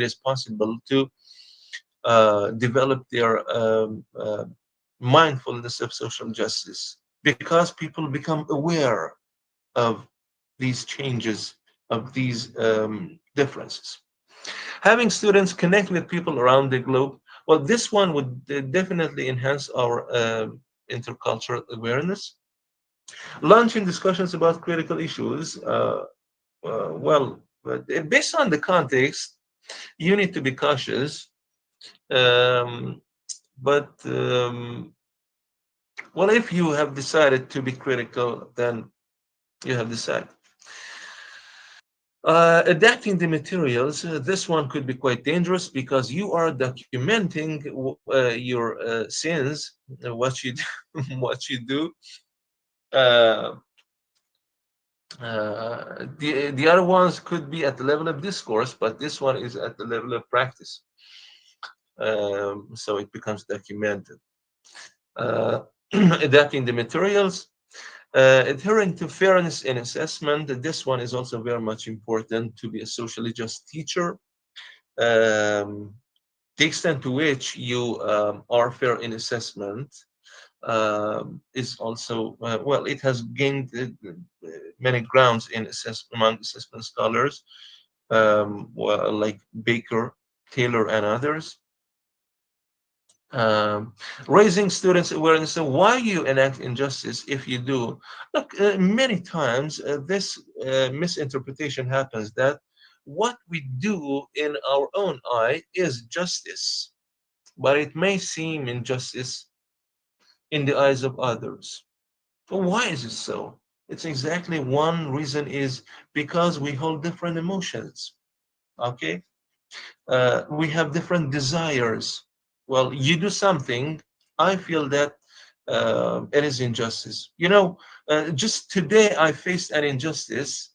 is possible to develop their mindfulness of social justice because people become aware of these changes, of these differences. Having students connect with people around the globe, well, this one would definitely enhance our intercultural awareness. Launching discussions about critical issues, based on the context, you need to be cautious. Um, but well, if you have decided to be critical, then you have decided. Adapting the materials, this one could be quite dangerous because you are documenting your sins, what you do, what you do. Uh, the other ones could be at the level of discourse, but this one is at the level of practice. So it becomes documented. Adapting the materials, adhering to fairness in assessment. This one is also very much important to be a socially just teacher. The extent to which you are fair in assessment is also, well, it has gained many grounds in among assessment scholars, well, like Baker, Taylor, and others. Raising students' awareness of why you enact injustice if you do. Look, many times this misinterpretation happens that what we do in our own eye is justice, but it may seem injustice in the eyes of others. But why is it so? It's exactly one reason is because we hold different emotions. Okay? We have different desires. Well, you do something, I feel that it is injustice. You know, just today I faced an injustice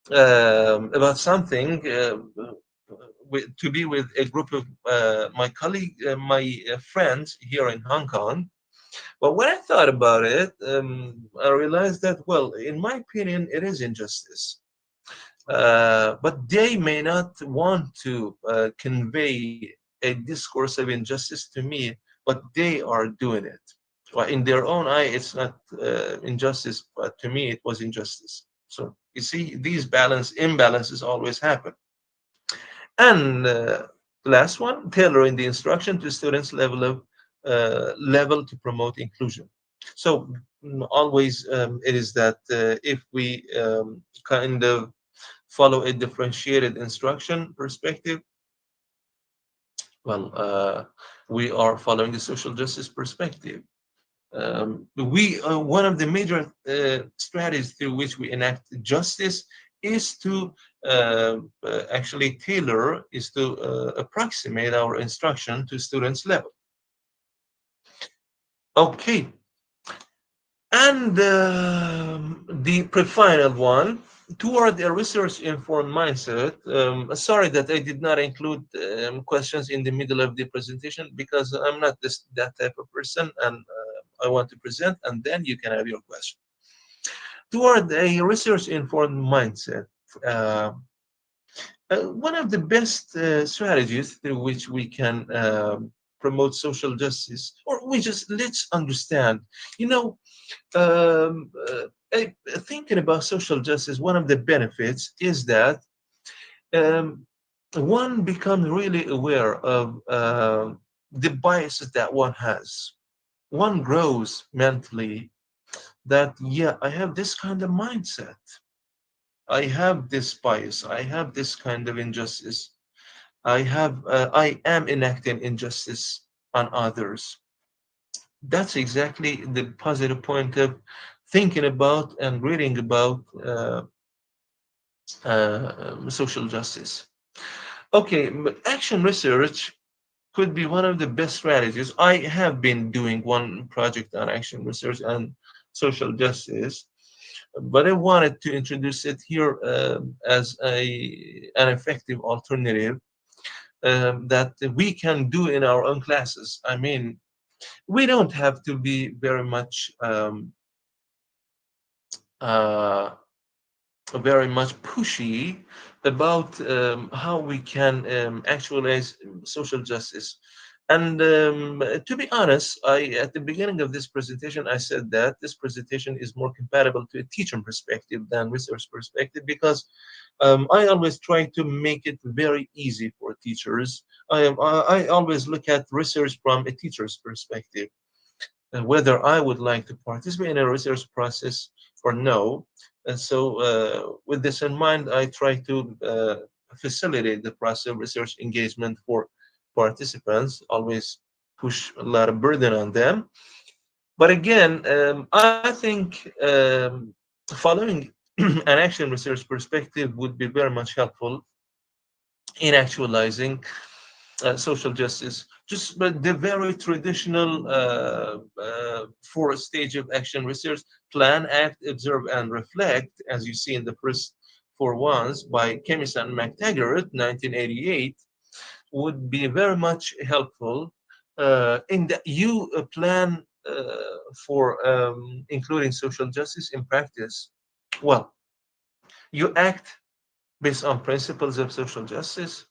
about something to be with a group of my friends here in Hong Kong. But when I thought about it, I realized that, well, in my opinion, it is injustice. But they may not want to convey a discourse of injustice to me, but they are doing it. Well, in their own eye, it's not injustice, but to me, it was injustice. So you see, these imbalances always happen. And last one, tailoring the instruction to students' level to promote inclusion. So always it is that if we kind of follow a differentiated instruction perspective, well, We are following the social justice perspective. One of the major strategies through which we enact justice is to actually tailor, is to approximate our instruction to students' level. Okay. And the pre-final one, toward a research-informed mindset. Sorry that I did not include questions in the middle of the presentation, because I'm not that type of person, and I want to present, and then you can have your question. Toward a research-informed mindset, one of the best strategies through which we can promote social justice, or let's understand, thinking about social justice, one of the benefits is that one becomes really aware of the biases that one has. One grows mentally that, yeah, I have this kind of mindset. I have this bias. I have this kind of injustice. I am enacting injustice on others. That's exactly the positive point of thinking about and reading about social justice. Okay, but action research could be one of the best strategies. I have been doing one project on action research and social justice, but I wanted to introduce it here as an effective alternative that we can do in our own classes. I mean, we don't have to be very much pushy about how we can actualize social justice. And to be honest, at the beginning of this presentation, I said that this presentation is more compatible to a teacher perspective than research perspective, because I always try to make it very easy for teachers. I always look at research from a teacher's perspective, and whether I would like to participate in a research process or no. And so with this in mind, I try to facilitate the process of research engagement for participants, always push a lot of burden on them. But again, I think following an action research perspective would be very much helpful in actualizing social justice. Just but the very traditional four stage of action research: plan, act, observe, and reflect, as you see in the first four ones by Chemis and McTaggart, 1988, would be very much helpful in that you plan for including social justice in practice. Well, you act based on principles of social justice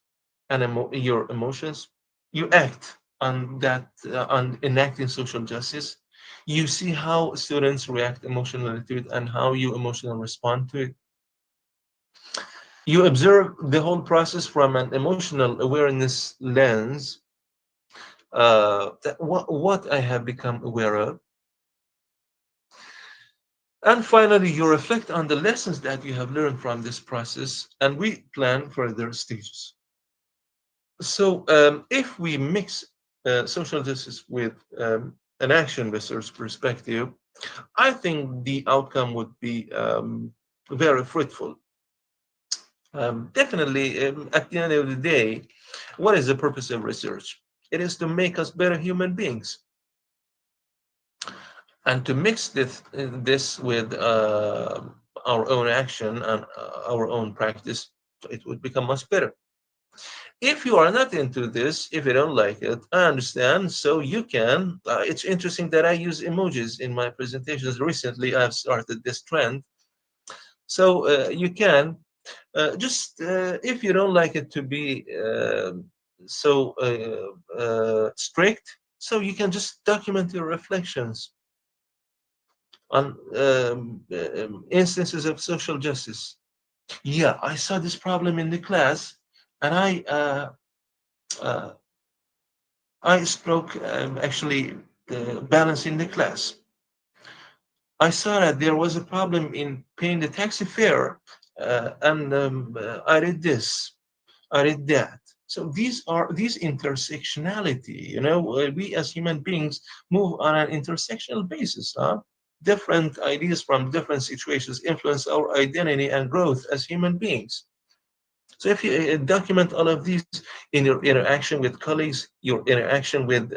and your emotions. You act on that, on enacting social justice. You see how students react emotionally to it and how you emotionally respond to it. You observe the whole process from an emotional awareness lens, that what I have become aware of. And finally, you reflect on the lessons that you have learned from this process, and we plan further stages. So if we mix social justice with an action research perspective, I think the outcome would be very fruitful. Definitely, at the end of the day, what is the purpose of research? It is to make us better human beings. And to mix this with our own action and our own practice, it would become much better. If you are not into this, if you don't like it, I understand. So you can. It's interesting that I use emojis in my presentations. Recently, I've started this trend. So you can just, if you don't like it to be so strict, so you can just document your reflections on instances of social justice. Yeah, I saw this problem in the class, and I stroke actually balancing the class. I saw that there was a problem in paying the taxi fare, and I did this, I did that. So these intersectionality, you know, we as human beings move on an intersectional basis. Different ideas from different situations influence our identity and growth as human beings. So if you document all of these in your interaction with colleagues, your interaction with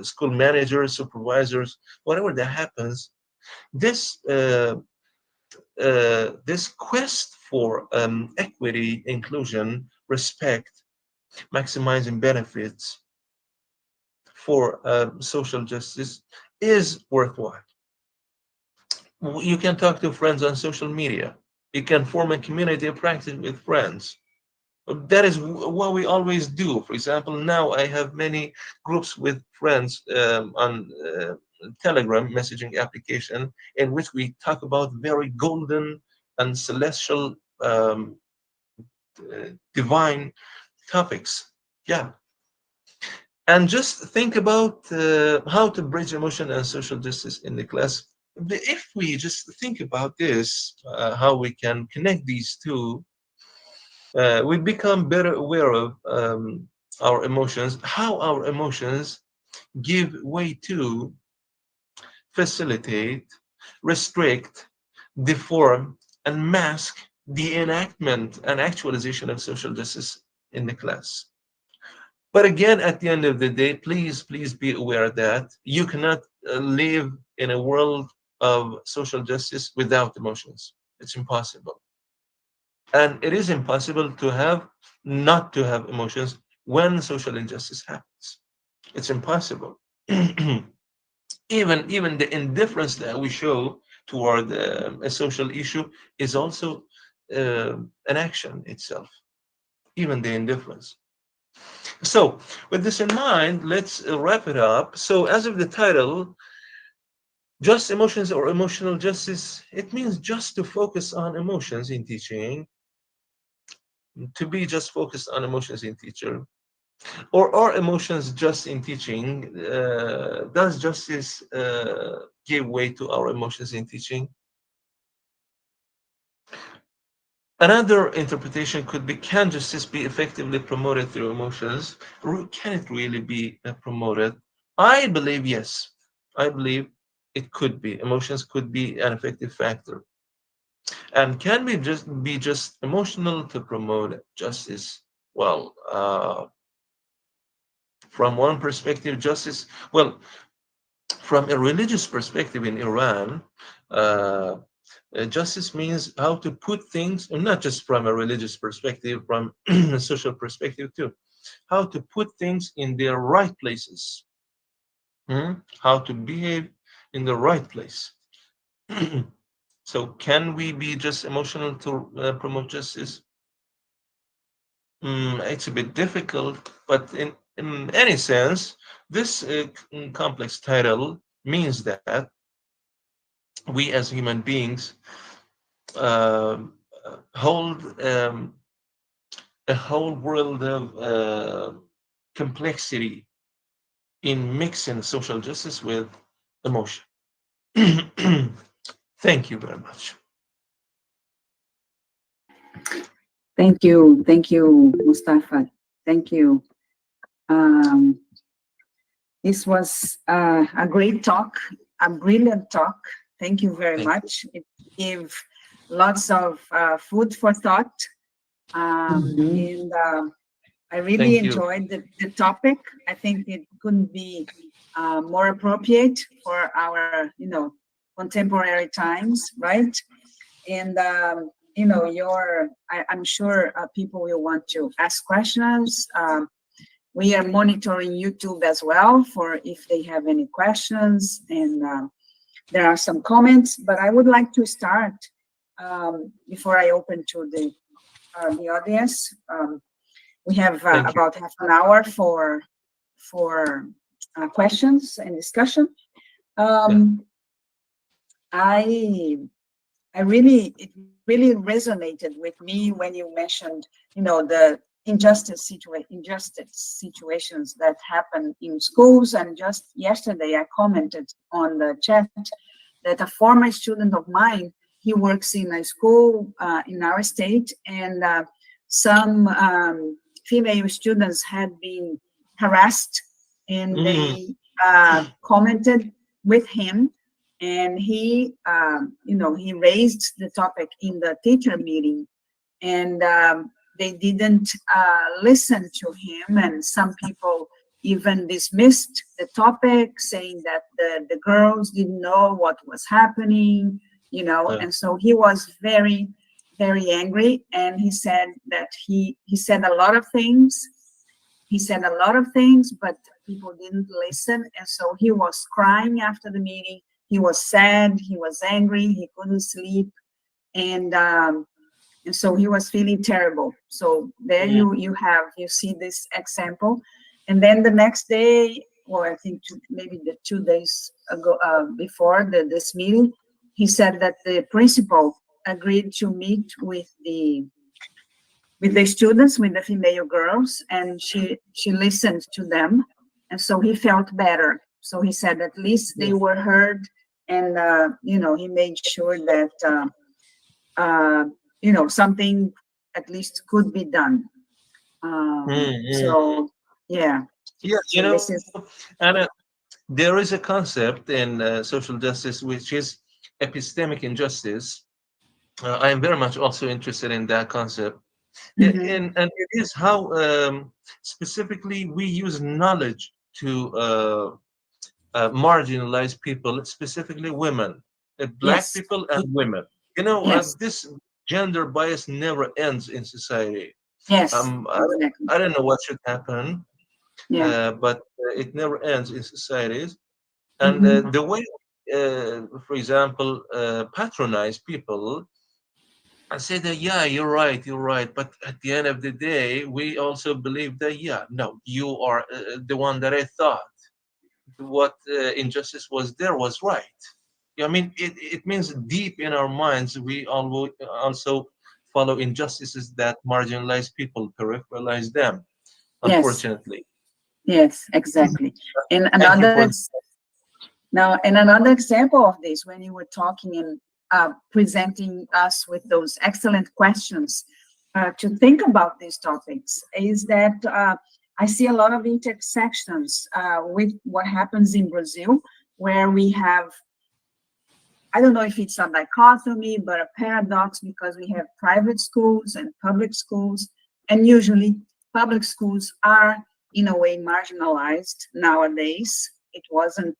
school managers, supervisors, whatever that happens, this this quest for equity, inclusion, respect, maximizing benefits for social justice is worthwhile. You can talk to friends on social media. You can form a community of practice with friends. That is what we always do. For example, now I have many groups with friends on Telegram messaging application in which we talk about very golden and celestial divine topics. Yeah. And just think about how to bridge emotion and social justice in the class. If we just think about this, how we can connect these two, we become better aware of our emotions, how our emotions give way to, facilitate, restrict, deform, and mask the enactment and actualization of social justice in the class. But again, at the end of the day, please be aware that you cannot live in a world of social justice without emotions. It's impossible. And it is impossible to not to have emotions when social injustice happens. It's impossible. Even the indifference that we show toward a social issue is also an action itself, even the indifference. So with this in mind, let's wrap it up. So as of the title, just emotions or emotional justice, it means just to focus on emotions in teaching, to be just focused on emotions in teacher, or are emotions just in teaching? Does justice give way to our emotions in teaching? Another interpretation could be, can justice be effectively promoted through emotions? Or can it really be promoted? I believe yes. I believe it could be. Emotions could be an effective factor. And can we be just emotional to promote justice? Well, from one perspective, justice, well, from a religious perspective in Iran, justice means how to put things, and not just from a religious perspective, from a social perspective too, how to put things in their right places, how to behave in the right place. So can we be just emotional to promote justice? It's a bit difficult, but in any sense, this complex title means that we as human beings hold a whole world of complexity in mixing social justice with emotion. Thank you very much. Thank you, Mustafa. Thank you. This was a great talk, a brilliant talk. Thank you very much. It gave lots of food for thought. And I really enjoyed the topic. I think it couldn't be more appropriate for our, contemporary times, right? And, I'm sure people will want to ask questions. We are monitoring YouTube as well for if they have any questions, and there are some comments, but I would like to start before I open to the audience. We have about half an hour for questions and discussion. It really resonated with me when you mentioned, the injustice situations that happen in schools. And just yesterday, I commented on the chat that a former student of mine, he works in a school in our state, and some female students had been harassed, and they commented with him, and he, he raised the topic in the teacher meeting, and they didn't listen to him, and some people even dismissed the topic, saying that the girls didn't know what was happening, and so he was very, very angry, and he said that he said a lot of things. He said a lot of things, but people didn't listen, and so he was crying after the meeting. He was sad, he was angry, he couldn't sleep, and so he was feeling terrible. So there you see this example. And then the next day, or I think maybe the 2 days ago, before this meeting, he said that the principal agreed to meet with the students, with the female girls, and she listened to them, and so he felt better. So he said at least they were heard, and he made sure that something at least could be done. So yeah. Yeah, So Anna, there is a concept in social justice which is epistemic injustice. I am very much also interested in that concept. And it is how specifically we use knowledge to marginalize people, specifically women, black Yes. people and women. Yes. This gender bias never ends in society. Yes, exactly. I don't know what should happen, Yeah. but it never ends in societies. And the way, for example, patronize people and say that, yeah, you're right. But at the end of the day, we also believe that, yeah, no, you are the one that I thought. What injustice was there was right. I mean, it means deep in our minds, we also follow injustices that marginalize people, peripheralize them, Yes. unfortunately. Yes, exactly. And Thank you for another example of this, when you were talking and presenting us with those excellent questions to think about these topics, is that I see a lot of intersections with what happens in Brazil, where we have, I don't know if it's a dichotomy, but a paradox, because we have private schools and public schools, and usually public schools are in a way marginalized nowadays. It wasn't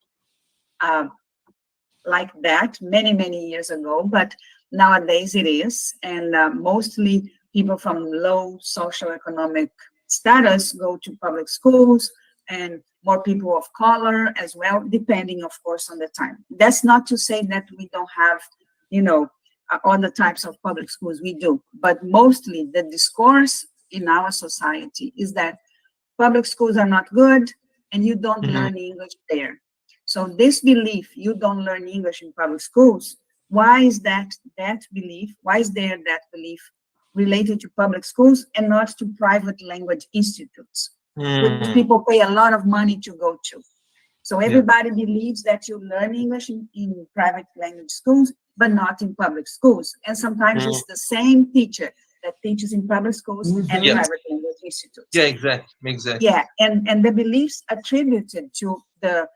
like that many, many years ago, but nowadays it is. And mostly people from low socioeconomic status go to public schools, and more people of color as well, depending, of course, on the time. That's not to say that we don't have, other types of public schools. We do, but mostly the discourse in our society is that public schools are not good and you don't learn English there. So this belief, you don't learn English in public schools, why is that belief, why is there that belief related to public schools and not to private language institutes, which people pay a lot of money to go to? So everybody believes that you learn English in private language schools, but not in public schools. And sometimes it's the same teacher that teaches in public schools and private language institutes. Yeah, exactly. Yeah, and the beliefs attributed to the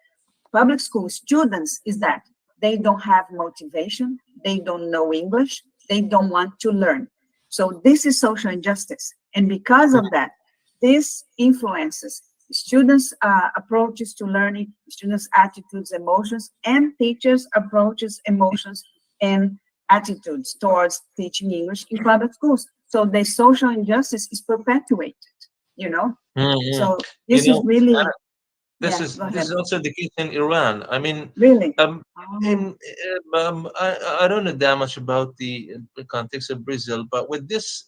public school students is that they don't have motivation, they don't know English, they don't want to learn. So this is social injustice. And because of that, this influences students' approaches to learning, students' attitudes, emotions, and teachers' approaches, emotions, and attitudes towards teaching English in public schools. So the social injustice is perpetuated, So this is really... This is also the case in Iran. I mean, really, I don't know that much about the context of Brazil, but with this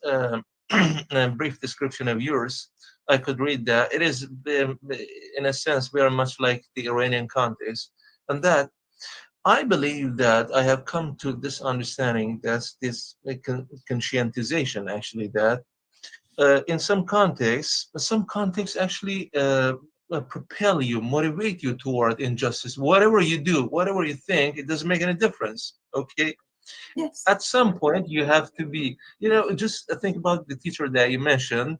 brief description of yours, I could read that it is, in a sense, very much like the Iranian context, and that I believe that I have come to this understanding, that's this conscientization, actually, that in some contexts actually propel you, motivate you toward injustice. Whatever you do, whatever you think, it doesn't make any difference. Okay. Yes. At some point, you have to be, just think about the teacher that you mentioned.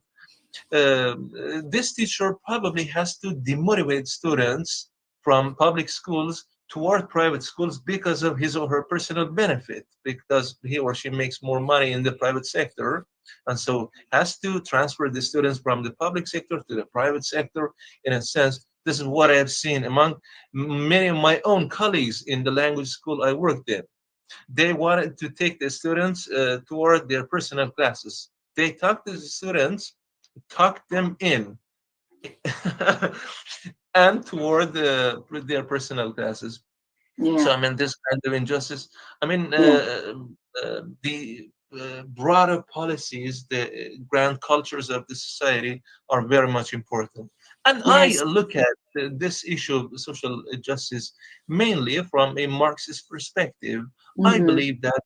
this teacher probably has to demotivate students from public schools toward private schools because of his or her personal benefit, because he or she makes more money in the private sector, and so has to transfer the students from the public sector to the private sector. In a sense, this is what I have seen among many of my own colleagues in the language school I worked in. They wanted to take the students toward their personal classes. They talked to the students, talked them in, and toward their personal classes. Yeah. So I mean, this kind of injustice. I mean, the broader policies, the grand cultures of the society are very much important. And Yes. I look at this issue of social justice mainly from a Marxist perspective. I Mhm. believe that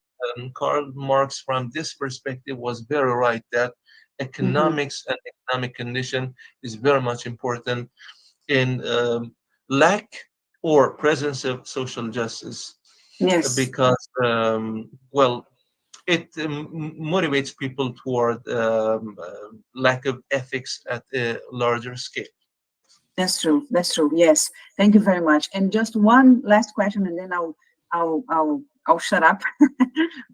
Karl Marx, from this perspective, was very right that economics and economic condition is very much important in lack or presence of social justice, Yes. because well, it motivates people toward lack of ethics at a larger scale. That's true. That's true. Yes. Thank you very much. And just one last question, and then I'll shut up.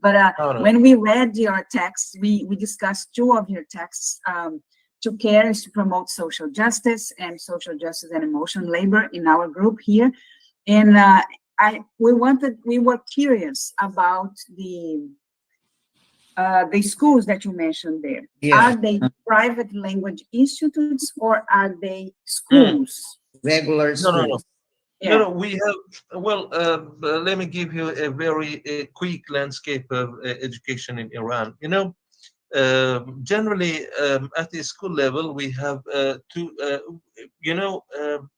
But No, no. when we read your text, we discussed two of your texts. To care is to promote social justice and emotional labor in our group here. And we were curious about the schools that you mentioned there. Yeah. Are they private language institutes or are they schools? Regular No, schools. no, no. Yeah. No, no, we have, well, let me give you a very quick landscape of education in Iran. You know, generally at the school level, we have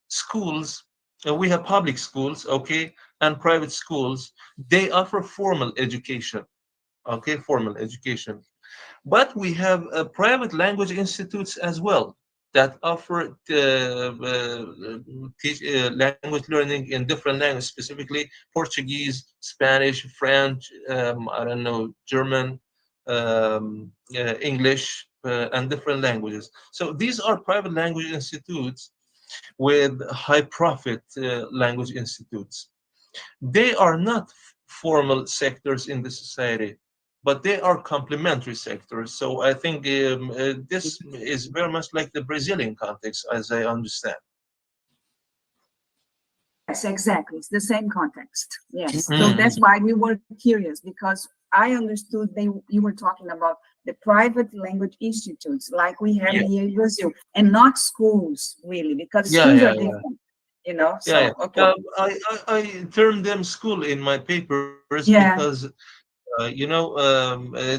schools, we have public schools, okay, and private schools. They offer formal education, okay, formal education. But we have private language institutes as well that offer language learning in different languages, specifically Portuguese, Spanish, French, I don't know, German, English, and different languages. So these are private language institutes with high profit language institutes. They are not formal sectors in the society, but they are complementary sectors. So I think this is very much like the Brazilian context, as I understand. Yes, exactly. It's the same context. Yes. So Mm. that's why we were curious, because I understood you were talking about the private language institutes like we have Yeah. here in Brazil, and not schools really, because Yeah, schools yeah, are yeah. different, you know. Yeah, So yeah. okay. I term them school in my papers Yeah. because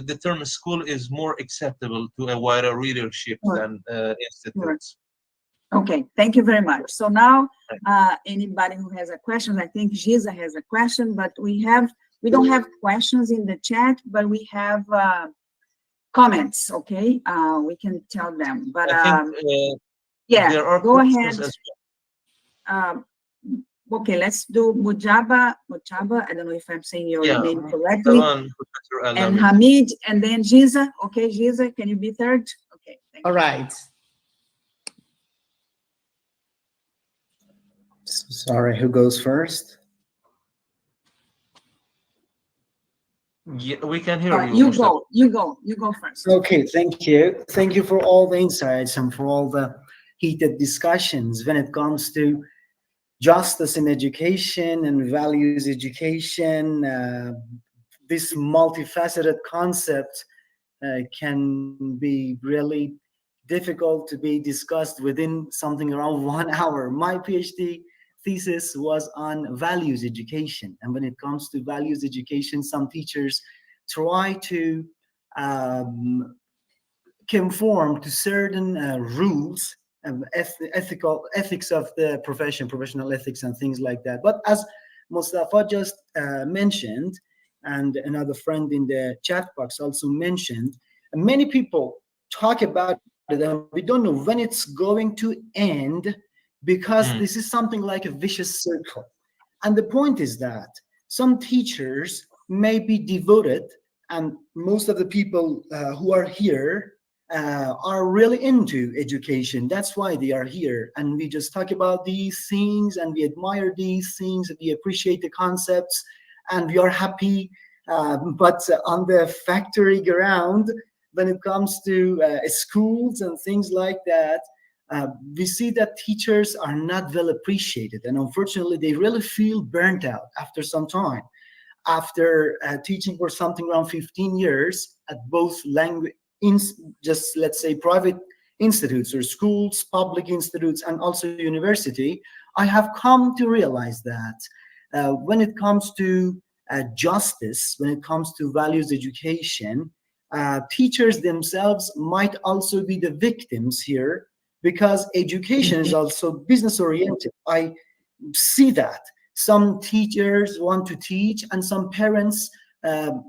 the term school is more acceptable to a wider readership Sure. than institutes. Okay, thank you very much. So now, anybody who has a question, I think Giza has a question, but we don't have questions in the chat, but we have comments, okay? We can tell them, but I think yeah, there are go questions ahead. as well. Okay, let's do Mujaba, I don't know if I'm saying your Yeah, name correctly, go on, Professor, I love and it. Hamid, and then Giza. Okay, Giza, can you be third? Okay, thank All you. right. Sorry, who goes first? Yeah, we can hear Oh, you, you Mustafa. you go first. Okay, thank you. Thank you for all the insights and for all the heated discussions when it comes to justice in education and values education. This multifaceted concept can be really difficult to be discussed within something around 1 hour. My PhD thesis was on values education. And when it comes to values education, some teachers try to conform to certain rules and ethics of the profession, professional ethics and things like that. But as Mustafa just mentioned, and another friend in the chat box also mentioned, many people talk about it and we don't know when it's going to end, because this is something like a vicious circle. And the point is that some teachers may be devoted, and most of the people who are here are really into education. That's why they are here. And we just talk about these things, and we admire these things, we appreciate the concepts, and we are happy. But on the factory ground, when it comes to schools and things like that, we see that teachers are not well appreciated. And unfortunately, they really feel burnt out after some time. After teaching for something around 15 years at both language, just let's say private institutes or schools, public institutes, and also university, I have come to realize that when it comes to justice, when it comes to values education, teachers themselves might also be the victims here, because education is also business oriented. I see that some teachers want to teach, and some parents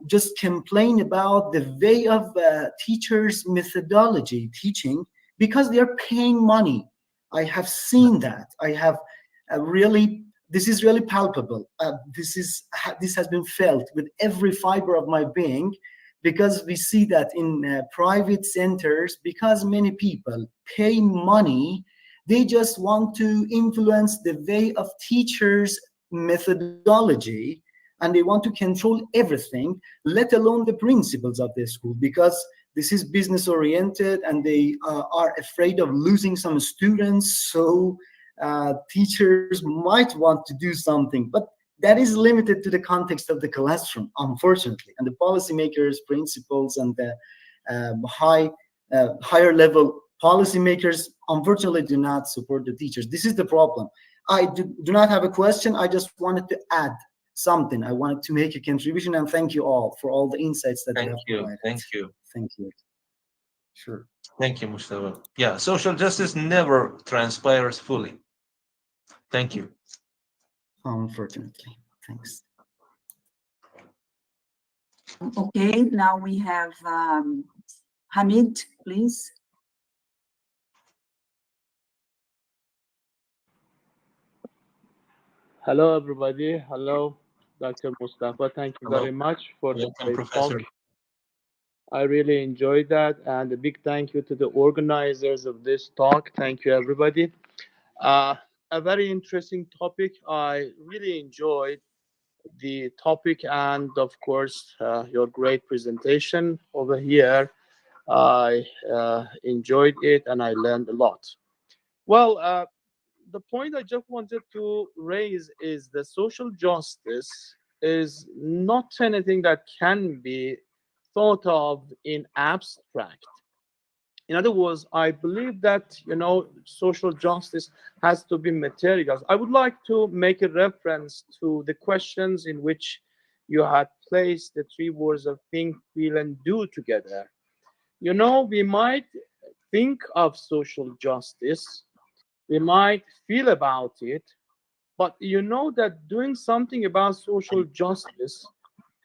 just complain about the way of teachers' methodology teaching because they are paying money. I have seen that. I have really, this is really palpable. This has been felt with every fiber of my being, because we see that in private centers, because many people pay money, they just want to influence the way of teachers' methodology, and they want to control everything, let alone the principles of the school, because this is business oriented, and they are afraid of losing some students. So teachers might want to do something, but that is limited to the context of the classroom, unfortunately. And the policymakers, principals, and the higher level policymakers, unfortunately, do not support the teachers. This is the problem. I do not have a question. I just wanted to add something. I wanted to make a contribution, and thank you all for all the insights that you have provided. Thank you. Thank you. Sure. Thank you, Mustafa. Yeah, social justice never transpires fully. Thank you. Unfortunately. Thanks. Okay, now we have Hamid, please. Hello, everybody. Hello, Dr. Mustafa. Thank you very much for the Welcome, great Professor. talk. I really enjoyed that, and a big thank you to the organizers of this talk. Thank you, everybody. A very interesting topic. I really enjoyed the topic, and of course, your great presentation over here. I enjoyed it, and I learned a lot. Well, the point I just wanted to raise is the social justice is not anything that can be thought of in abstract. In other words, I believe that, social justice has to be material. I would like to make a reference to the questions in which you had placed the three words of think, feel, and do together. We might think of social justice, we might feel about it, but that doing something about social justice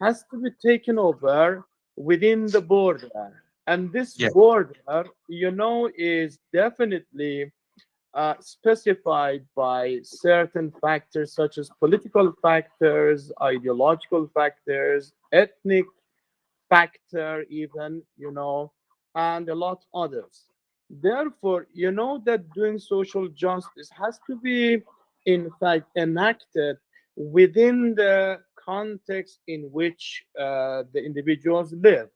has to be taken over within the border. And this border, is definitely specified by certain factors such as political factors, ideological factors, ethnic factor even, and a lot others. Therefore, that doing social justice has to be, in fact, enacted within the context in which the individuals live.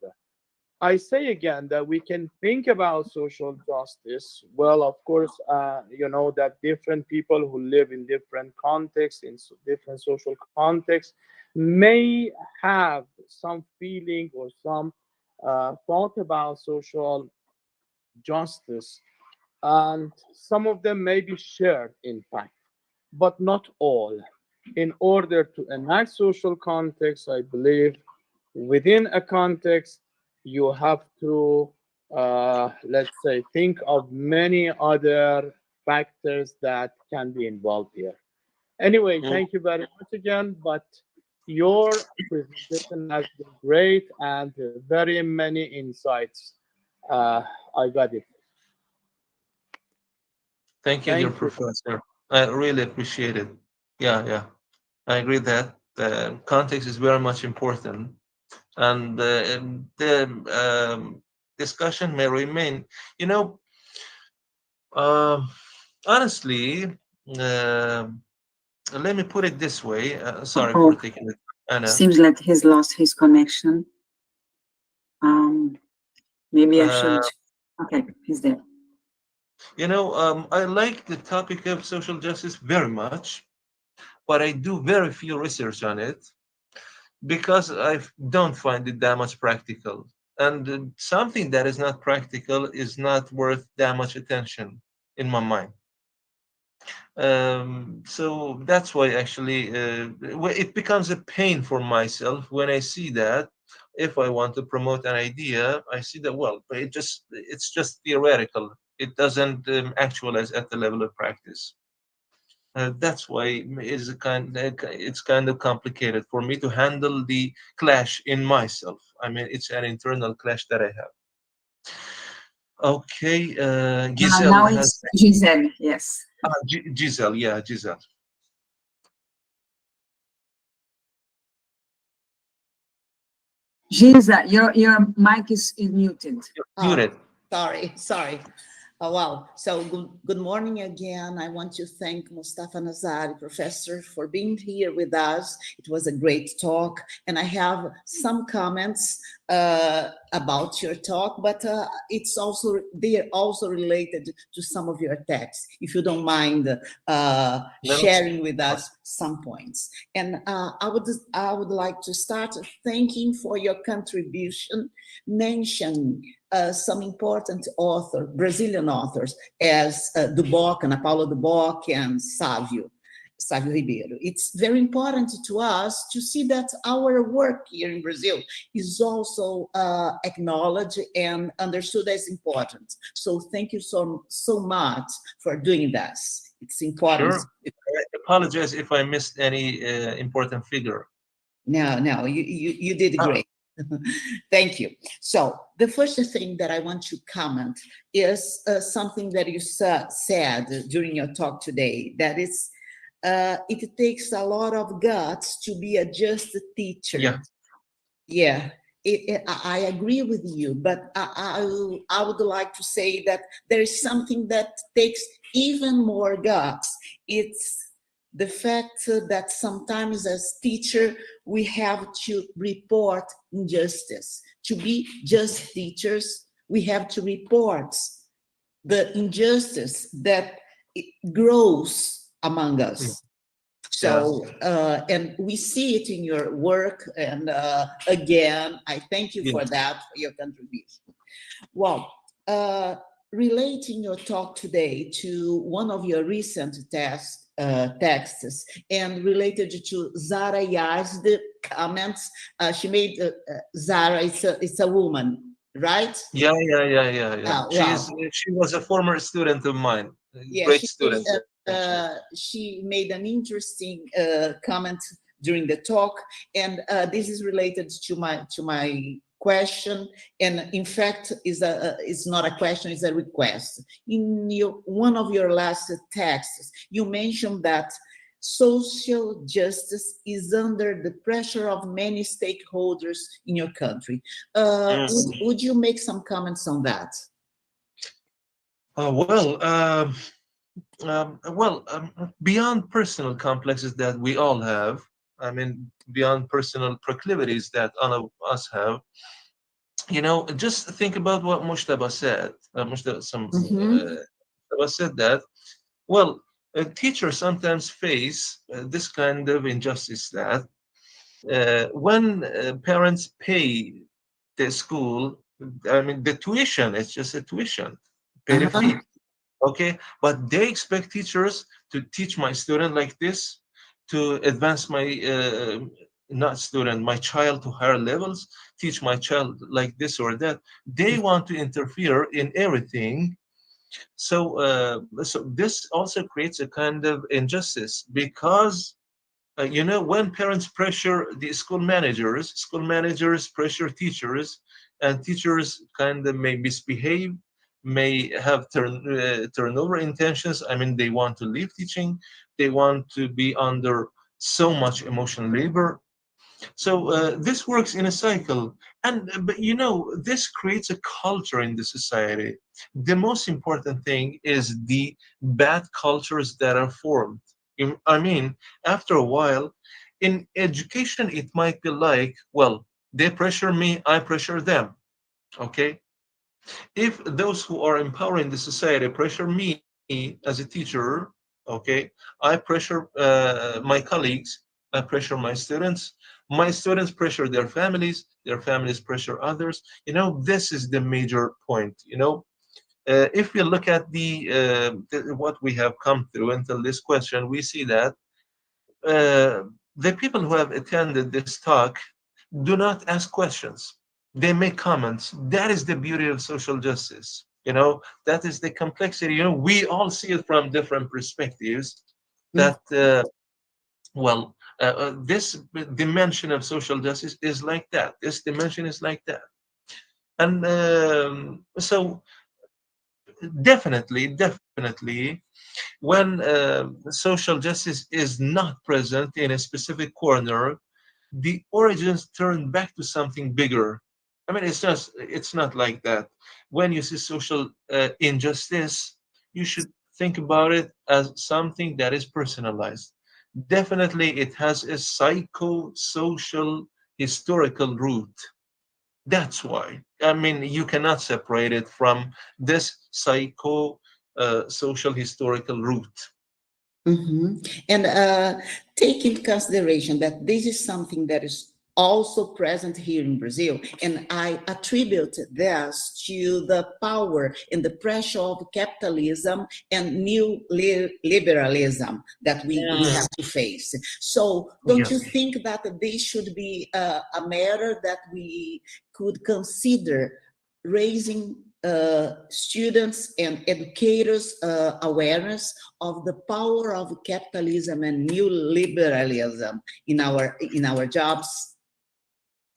I say again that we can think about social justice. Well, of course, that different people who live in different contexts, in different social contexts, may have some feeling or some thought about social justice, and some of them may be shared, in fact, but not all. In order to enact social context, I believe within a context, you have to, let's say, think of many other factors that can be involved here. Anyway, thank you very much again, but your presentation has been great and very many insights. I got it. Thank you, dear Professor. I really appreciate it. Yeah. I agree that the context is very much important, and the discussion may remain. Honestly, let me put it this way. Sorry for taking it, Anna. Seems like he's lost his connection. Maybe I should. Okay, he's there. I like the topic of social justice very much, but I do very few research on it because I don't find it that much practical. And something that is not practical is not worth that much attention in my mind. So that's why actually it becomes a pain for myself when I see that if I want to promote an idea, I see that, well, it's just theoretical. It doesn't actualize at the level of practice. That's why it's kind of complicated for me to handle the clash in myself. I mean, it's an internal clash that I have. Okay, Giselle now has. it's Giselle, yes. Giselle, yeah, Giselle. Giselle, your mic is muted. Muted. Sorry. Oh, wow. So good morning again. I want to thank Mustafa Nazari, professor, for being here with us. It was a great talk. And I have some comments about your talk, but they are also related to some of your texts, if you don't mind sharing with us some points. And I would like to start thanking for your contribution, mentioning some important Brazilian authors, as Duboc, Ana Paula Duboc, and Sávio Ribeiro. It's very important to us to see that our work here in Brazil is also acknowledged and understood as important. So thank you so much for doing this. It's important. Sure. I apologize if I missed any important figure. No, you did great. Thank you. So the first thing that I want to comment is something that you said during your talk today, that is, it takes a lot of guts to be a just teacher. Yeah. I agree with you, but I would like to say that there is something that takes even more guts. It's the fact that sometimes as teacher, we have to report injustice. To be just teachers, we have to report the injustice that grows among us. So, and we see it in your work. And again, I thank you for that, for your contribution. Well, relating your talk today to one of your recent texts and related to Zara Yazd comments, she made Zara, it's a woman, right? Yeah. She was a former student of mine, great student. She made an interesting comment during the talk, and this is related to my question, and in fact it's not a question, it's a request. In one of your last texts, you mentioned that social justice is under the pressure of many stakeholders in your country. Would you make some comments on that? Beyond personal complexes that we all have, I mean, beyond personal proclivities that all of us have, just think about what Mushtaba said. Mushtaba said that, well, teachers sometimes face this kind of injustice that when parents pay the school, I mean, the tuition, it's just a tuition, pay the fee. Okay, but they expect teachers to teach my student like this, to advance my my child to higher levels, teach my child like this or that. They want to interfere in everything. So this also creates a kind of injustice because when parents pressure the school managers pressure teachers, and teachers kind of may misbehave, may have turnover intentions. I mean, they want to leave teaching, they want to be under so much emotional labor. So this works in a cycle, and but this creates a culture in the society. The most important thing is the bad cultures that are formed. I mean, after a while, in education, it might be like, well, they pressure me, I pressure them. Okay, if those who are empowering the society pressure me as a teacher, okay, I pressure my colleagues, I pressure my students pressure their families pressure others. This is the major point. If we look at what we have come through until this question, we see that the people who have attended this talk do not ask questions. They make comments. That is the beauty of social justice. That is the complexity. We all see it from different perspectives. That this dimension of social justice is like that. This dimension is like that. And so definitely, when social justice is not present in a specific corner, the origins turn back to something bigger. I mean, it's not like that. When you see social injustice, you should think about it as something that is personalized. Definitely, it has a psycho-social historical root. That's why. I mean, you cannot separate it from this social historical root. And take into consideration that this is something that is also present here in Brazil, and I attribute this to the power and the pressure of capitalism and new liberalism that we have to face. So don't you think that this should be a matter that we could consider raising students and educators awareness of the power of capitalism and new liberalism in our jobs?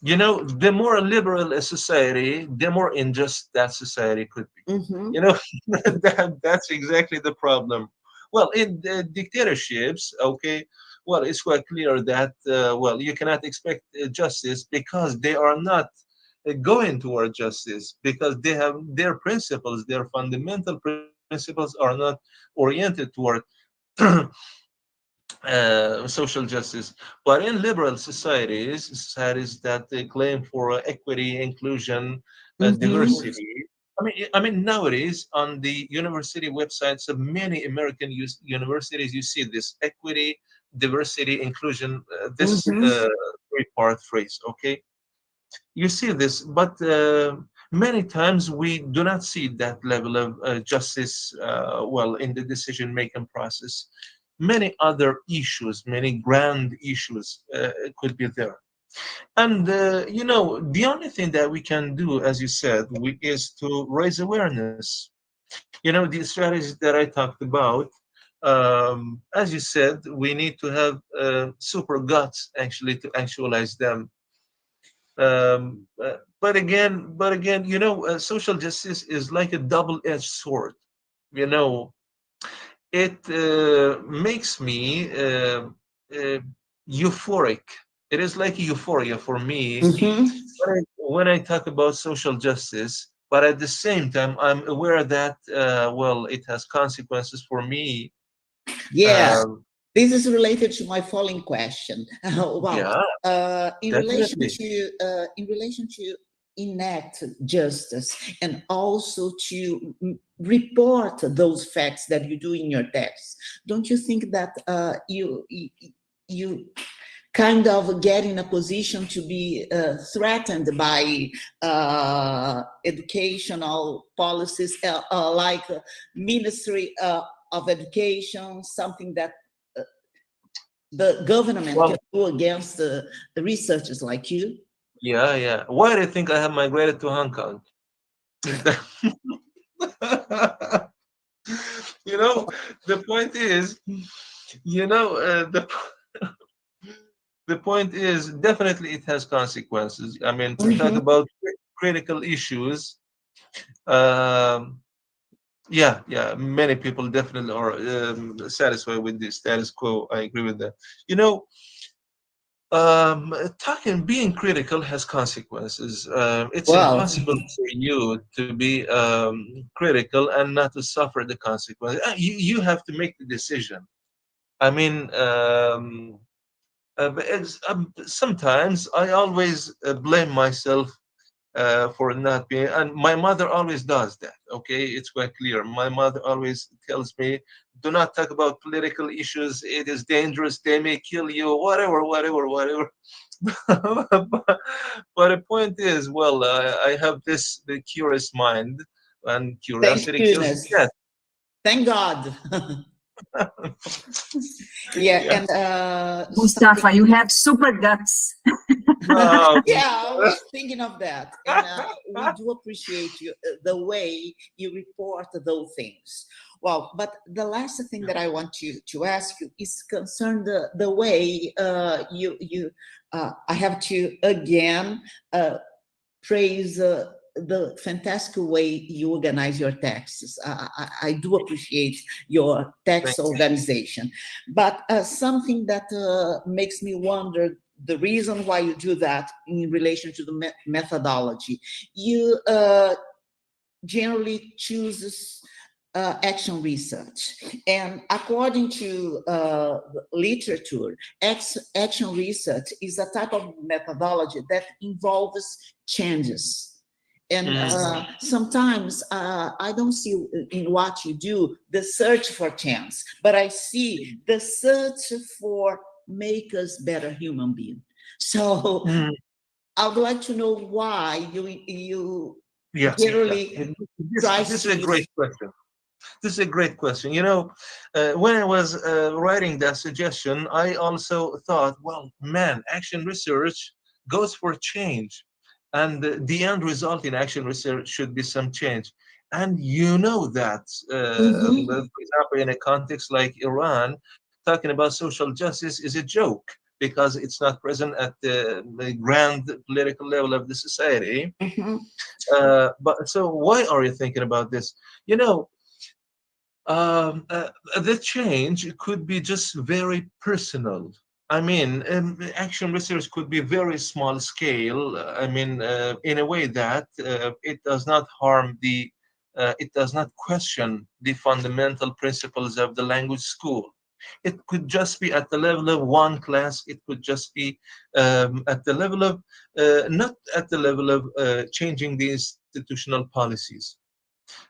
The more liberal a society, the more unjust that society could be. That's exactly the problem. Well, in the dictatorships, okay, well, it's quite clear that you cannot expect justice because they are not going toward justice, because they have their principles, their fundamental principles are not oriented toward social justice. But in liberal societies that they claim for equity, inclusion, diversity. I mean, nowadays on the university websites of many American universities, you see this equity, diversity, inclusion, this three-part phrase. Okay, you see this, but many times we do not see that level of justice in the decision-making process. Many other issues, many grand issues could be there. And the only thing that we can do, as you said, is to raise awareness. The strategies that I talked about, as you said, we need to have super guts actually to actualize them. But again, social justice is like a double-edged sword. You know, it makes me euphoric. It is like euphoria for me when I talk about social justice. But at the same time, I'm aware that it has consequences for me. Yeah. This is related to my following question. In relation to enact justice and also to report those facts that you do in your text, don't you think that you kind of get in a position to be threatened by educational policies like Ministry of Education, something that the government can do against the researchers like you? Yeah. Why do you think I have migrated to Hong Kong? The point is, the point is definitely it has consequences. I mean, to talk about critical issues, many people definitely are satisfied with the status quo. I agree with that. Being critical has consequences. It's Well, impossible for you to be critical and not to suffer the consequences. You have to make the decision. I mean, but sometimes I always blame myself for not being, and my mother always does that. Okay, it's quite clear. My mother always tells me, "Do not talk about political issues. It is dangerous. They may kill you. Whatever, whatever, whatever." but the point is, well, I have the curious mind, and thank curiosity kills goodness. the cat. Thank God. Yeah, Yeah. and Mustafa, you have super guts. yeah, I was thinking of that, and we do appreciate you the way you report those things. Well, but the last thing that I want to ask you is concerned the way I have to again praise the fantastic way you organize your texts. I do appreciate your text organization, but something that makes me wonder the reason why you do that in relation to the methodology. You generally chooses action research, and according to literature, action research is a type of methodology that involves changes. And sometimes I don't see in what you do the search for change, but I see the search for make us better human being. So I would like to know why you generally try This to is a great question. This is a great question. You know, when I was writing that suggestion, I also thought, well, man, action research goes for change. And the end result in action research should be some change. And you know that, for example, in a context like Iran, talking about social justice is a joke because it's not present at the grand political level of the society. But so why are you thinking about this? You know, the change could be just very personal. I mean, action research could be very small scale. I mean, in a way that it does not harm it does not question the fundamental principles of the language school. It could just be at the level of one class. It could just be at the level of, not at the level of changing the institutional policies,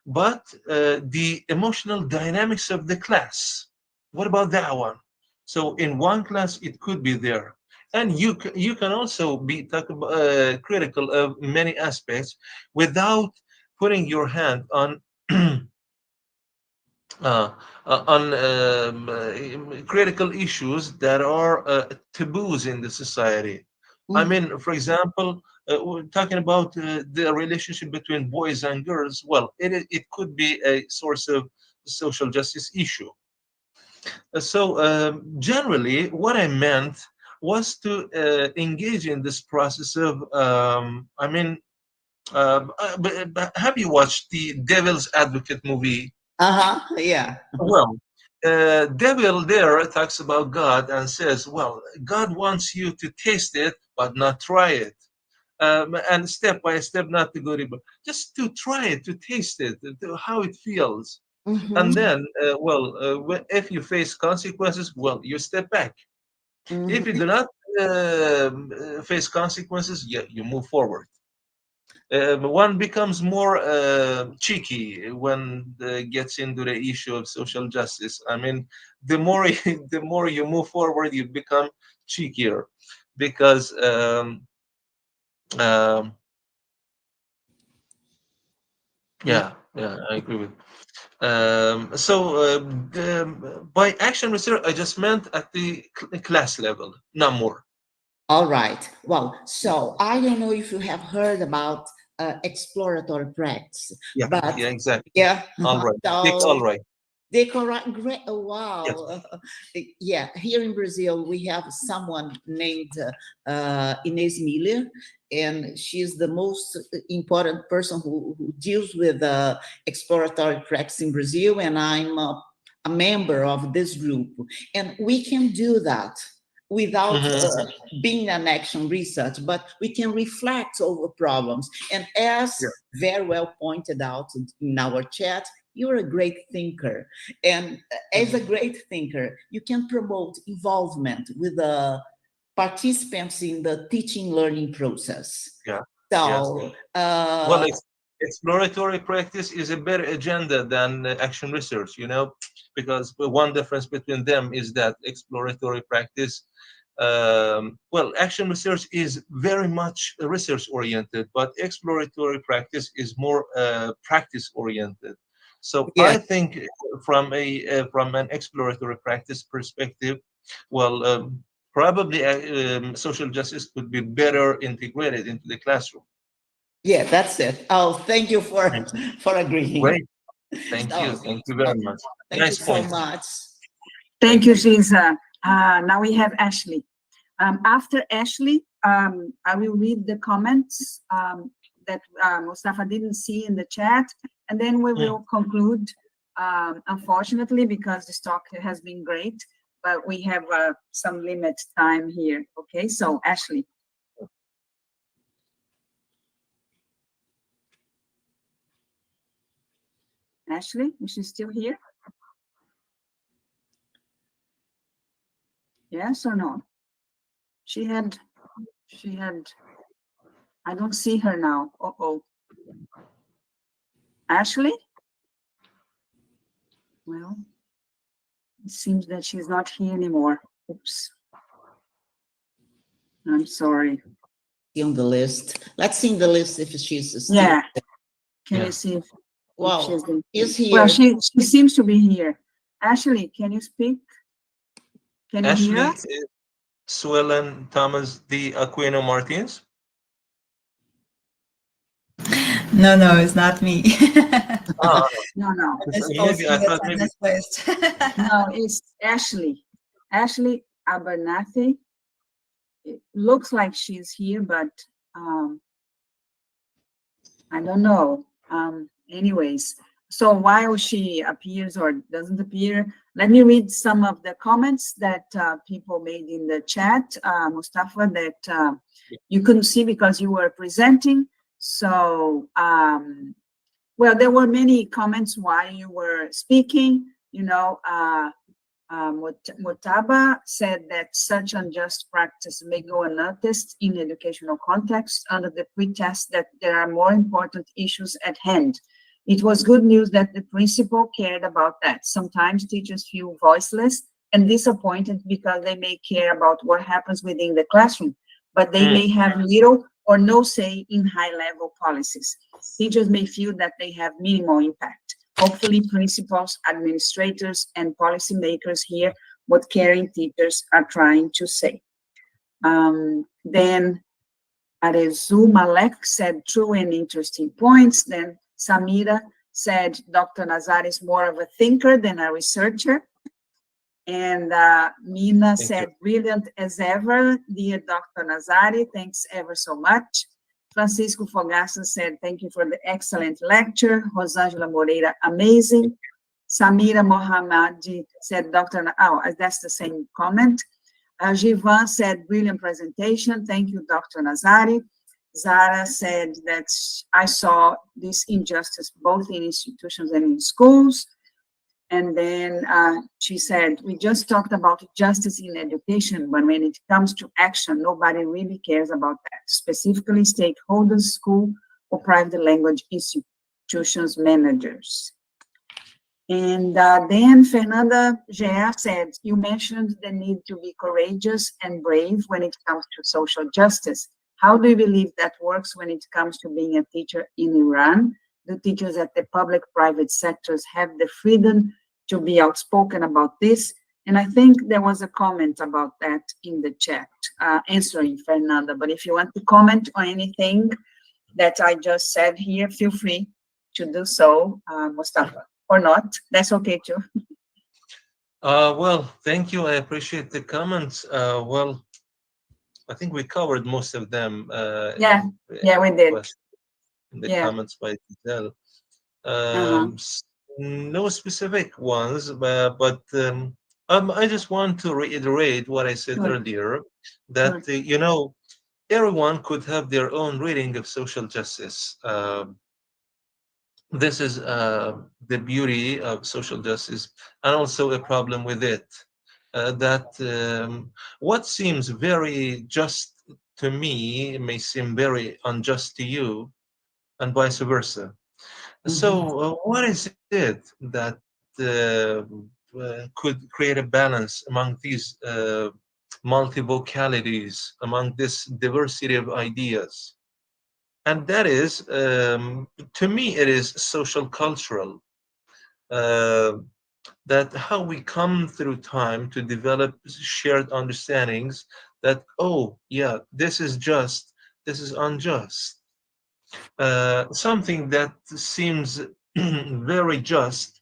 but the emotional dynamics of the class. What about that one? So in one class, it could be there. And you can also be critical of many aspects without putting your hand on critical issues that are taboos in the society. I mean, for example, we're talking about the relationship between boys and girls. Well, it could be a source of social justice issue. So generally, what I meant was to engage in this process of, I mean, but have you watched the Devil's Advocate movie? Yeah. Well, devil there talks about God and says, well, God wants you to taste it, but not try it. And step by step, not to go to, just to try it, to taste it, to how it feels. And then, if you face consequences, well, you step back. If you do not face consequences, yeah, you move forward. One becomes more cheeky when gets into the issue of social justice. I mean, the more the more you move forward, you become cheekier because yeah, I agree with. By action research, I just meant at the class level, not more. All right. Well, so I don't know if you have heard about exploratory practice, Yeah, but yeah, exactly. yeah. All right. So All right. they correct. Great. Oh, Yes. wow. Yeah. Here in Brazil, we have someone named Inês Miller, and she's the most important person who deals with exploratory practice in Brazil, and I'm a member of this group, and we can do that. without being an action research, but we can reflect over problems. And as very well pointed out in our chat, you're a great thinker. And as a great thinker, you can promote involvement with the participants in the teaching learning process. So, well, exploratory practice is a better agenda than action research, you know, because one difference between them is that exploratory practice, well, action research is very much research oriented, but exploratory practice is more practice oriented. So I think from an exploratory practice perspective, well, probably social justice could be better integrated into the classroom. Yeah, that's it. Oh, thank you for agreeing. Great. Thank you very much. Thank you so much. Thank you, Giza. Now we have Ashley. After Ashley, I will read the comments that Mustafa didn't see in the chat, and then we will conclude, unfortunately, because this talk has been great, but we have some limit time here. Okay, so Ashley. Ashley, is she still here? Yes or no? She had, I don't see her now. Uh-oh. Ashley? Well, it seems that she's not here anymore. Oops. I'm sorry. On the list. Let's see in the list if she's still there. Can you see if well, she's here? Well, she seems to be here. Ashley, can you speak? Can you hear us? Suellen, Thomaz, the Aquino Martins? No, it's not me. No. Maybe I thought maybe. No, it's Ashley. Ashley Abernathy. It looks like she's here, but I don't know. Anyways, so while she appears or doesn't appear, let me read some of the comments that people made in the chat, Mustafa, that you couldn't see because you were presenting. So, well, there were many comments while you were speaking. You know, Mutaba said that such unjust practice may go unnoticed in educational context under the pretext that there are more important issues at hand. It was good news that the principal cared about that. Sometimes teachers feel voiceless and disappointed because they may care about what happens within the classroom, but they may have little or no say in high-level policies. Teachers may feel that they have minimal impact. Hopefully, principals, administrators, and policymakers hear what caring teachers are trying to say. Then Arezu Malek said true and interesting points. Then Samira said Dr. Nazari is more of a thinker than a researcher. And Mina said, brilliant as ever, dear Dr. Nazari, thanks ever so much. Francisco Fogaça said, thank you for the excellent lecture. Rosângela Moreira, amazing. Samira Mohammadi said, that's the same comment. Jivan said, brilliant presentation. Thank you, Dr. Nazari. Zara said that I saw this injustice both in institutions and in schools. And then she said, we just talked about justice in education, but when it comes to action, nobody really cares about that, specifically stakeholders, school or private language institutions managers. And then Fernanda Gea said, you mentioned the need to be courageous and brave when it comes to social justice. How do you believe that works when it comes to being a teacher in Iran? Do teachers at the public-private sectors have the freedom to be outspoken about this? And I think there was a comment about that in the chat, answering Fernanda. But if you want to comment on anything that I just said here, feel free to do so, Mustafa, or not. That's okay too. Well, thank you. I appreciate the comments. Well, I think we covered most of them. Yeah, we did. In the comments by Giselle. No specific ones, but I just want to reiterate what I said Sure. earlier, that, you know, everyone could have their own reading of social justice. This is the beauty of social justice, and also a problem with it. That what seems very just to me may seem very unjust to you, and vice versa. So, what is it that could create a balance among these multivocalities, among this diversity of ideas? And that is, to me, it is social cultural. Uh, that how we come through time to develop shared understandings that, oh, yeah, this is just, this is unjust. Something that seems very just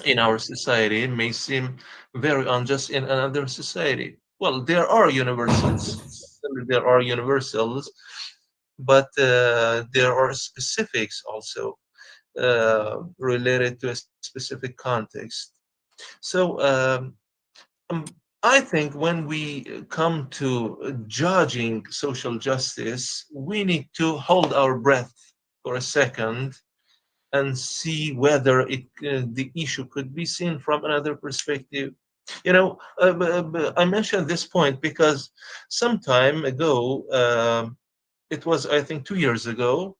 in our society may seem very unjust in another society. Well, there are universals. There are universals, but there are specifics also related to a specific context. So I think when we come to judging social justice, we need to hold our breath for a second and see whether the issue could be seen from another perspective. You know, I mentioned this point because some time ago, it was, I think, 2 years ago,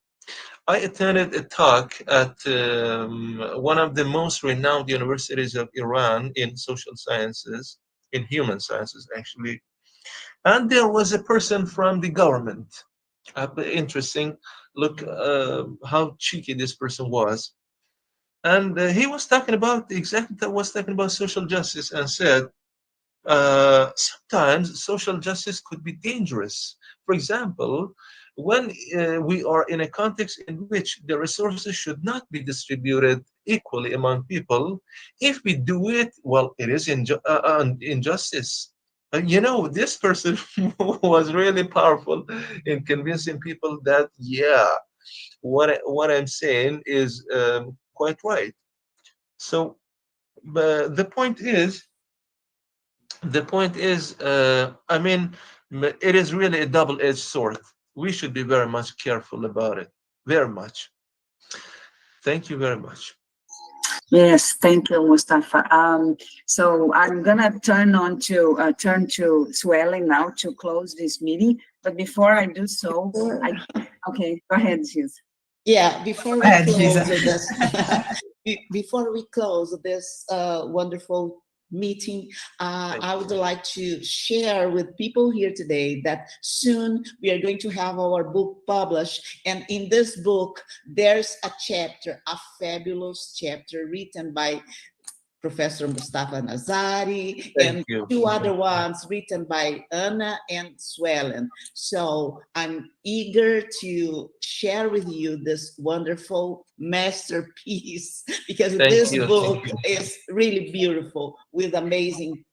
I attended a talk at one of the most renowned universities of Iran in social sciences, in human sciences, actually. And there was a person from the government. Interesting. Look how cheeky this person was. And he was talking about exactly that, was talking about social justice, and said, sometimes social justice could be dangerous. For example, when we are in a context in which the resources should not be distributed equally among people, if we do it, well, it is injustice. You know, this person was really powerful in convincing people that, yeah, what I'm saying is quite right. So the point is, I mean, it is really a double-edged sword. We should be very much careful about it. Very much. Thank you very much. Yes, thank you, Mustafa. So I'm gonna turn to Suellen now to close this meeting. But before I do so, okay, go ahead, Giz. Yeah, before we Go ahead, close Giza. this, before we close this wonderful meeting, I would like to share with people here today that soon we are going to have our book published. And in this book, there's a chapter, a fabulous chapter written by Professor Mustafa Nazari, and two other ones written by Ana and Suellen. So I'm eager to share with you this wonderful masterpiece, because this book is really beautiful with amazing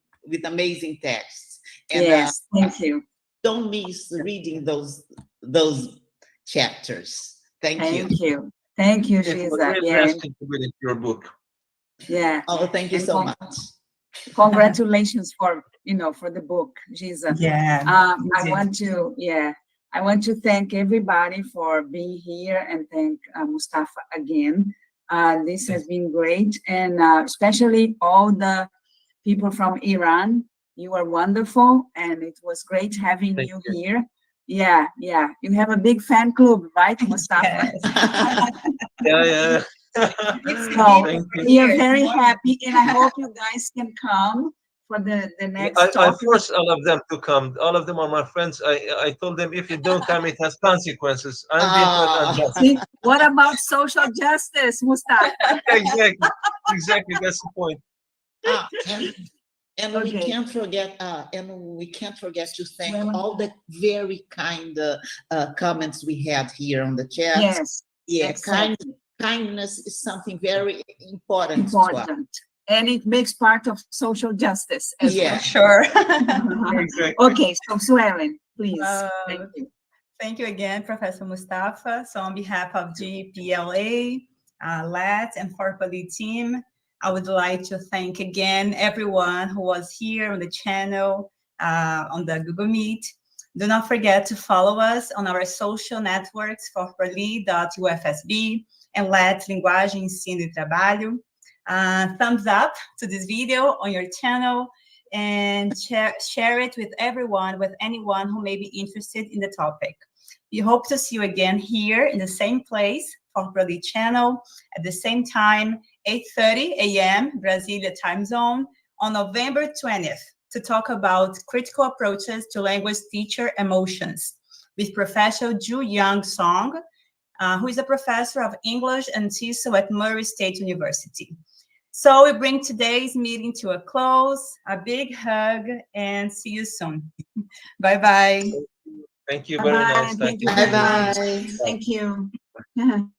texts. And yes, thank you. Don't miss reading those chapters. Thank you. Thank you, Giza. Yeah. Your book. Yeah. Oh, thank you so much. Congratulations for the book, Giza. Yeah. I want to thank everybody for being here, and thank Mustafa again. This has been great, and especially all the people from Iran. You are wonderful, and it was great having you here. Yeah. You have a big fan club, right, Mustafa? Yeah. So we are very happy, and I hope you guys can come for the next I talk. force all of them to come. All of them are my friends. I told them, if you don't come, it has consequences. I'm being quite unjust. See, what about social justice, Mustafa? Exactly. That's the point. And we can't forget. To thank all the very kind comments we had here on the chat. Yes. Yeah, exactly. Kindness is something very important. To us. And it makes part of social justice as well. Sure. Exactly. Okay, so Suellen, please. Thank you. Thank you again, Professor Mustafa. So on behalf of GPLA, LAT, and FORPROLI team, I would like to thank again everyone who was here on the channel, on the Google Meet. Do not forget to follow us on our social networks, FORPROLI.UFSB and let Linguagem, Ensino e Trabalho. Thumbs up to this video on your channel and share it with everyone, with anyone who may be interested in the topic. We hope to see you again here in the same place, FORPROLI channel, at the same time, 8:30 a.m. Brasilia time zone on November 20th to talk about critical approaches to language teacher emotions with Professor Ju Young Song, who is a professor of English and TESOL at Murray State University. So we bring today's meeting to a close, a big hug, and see you soon. Bye-bye. Thank you very much. Thank you Bye very bye. much. Thank you.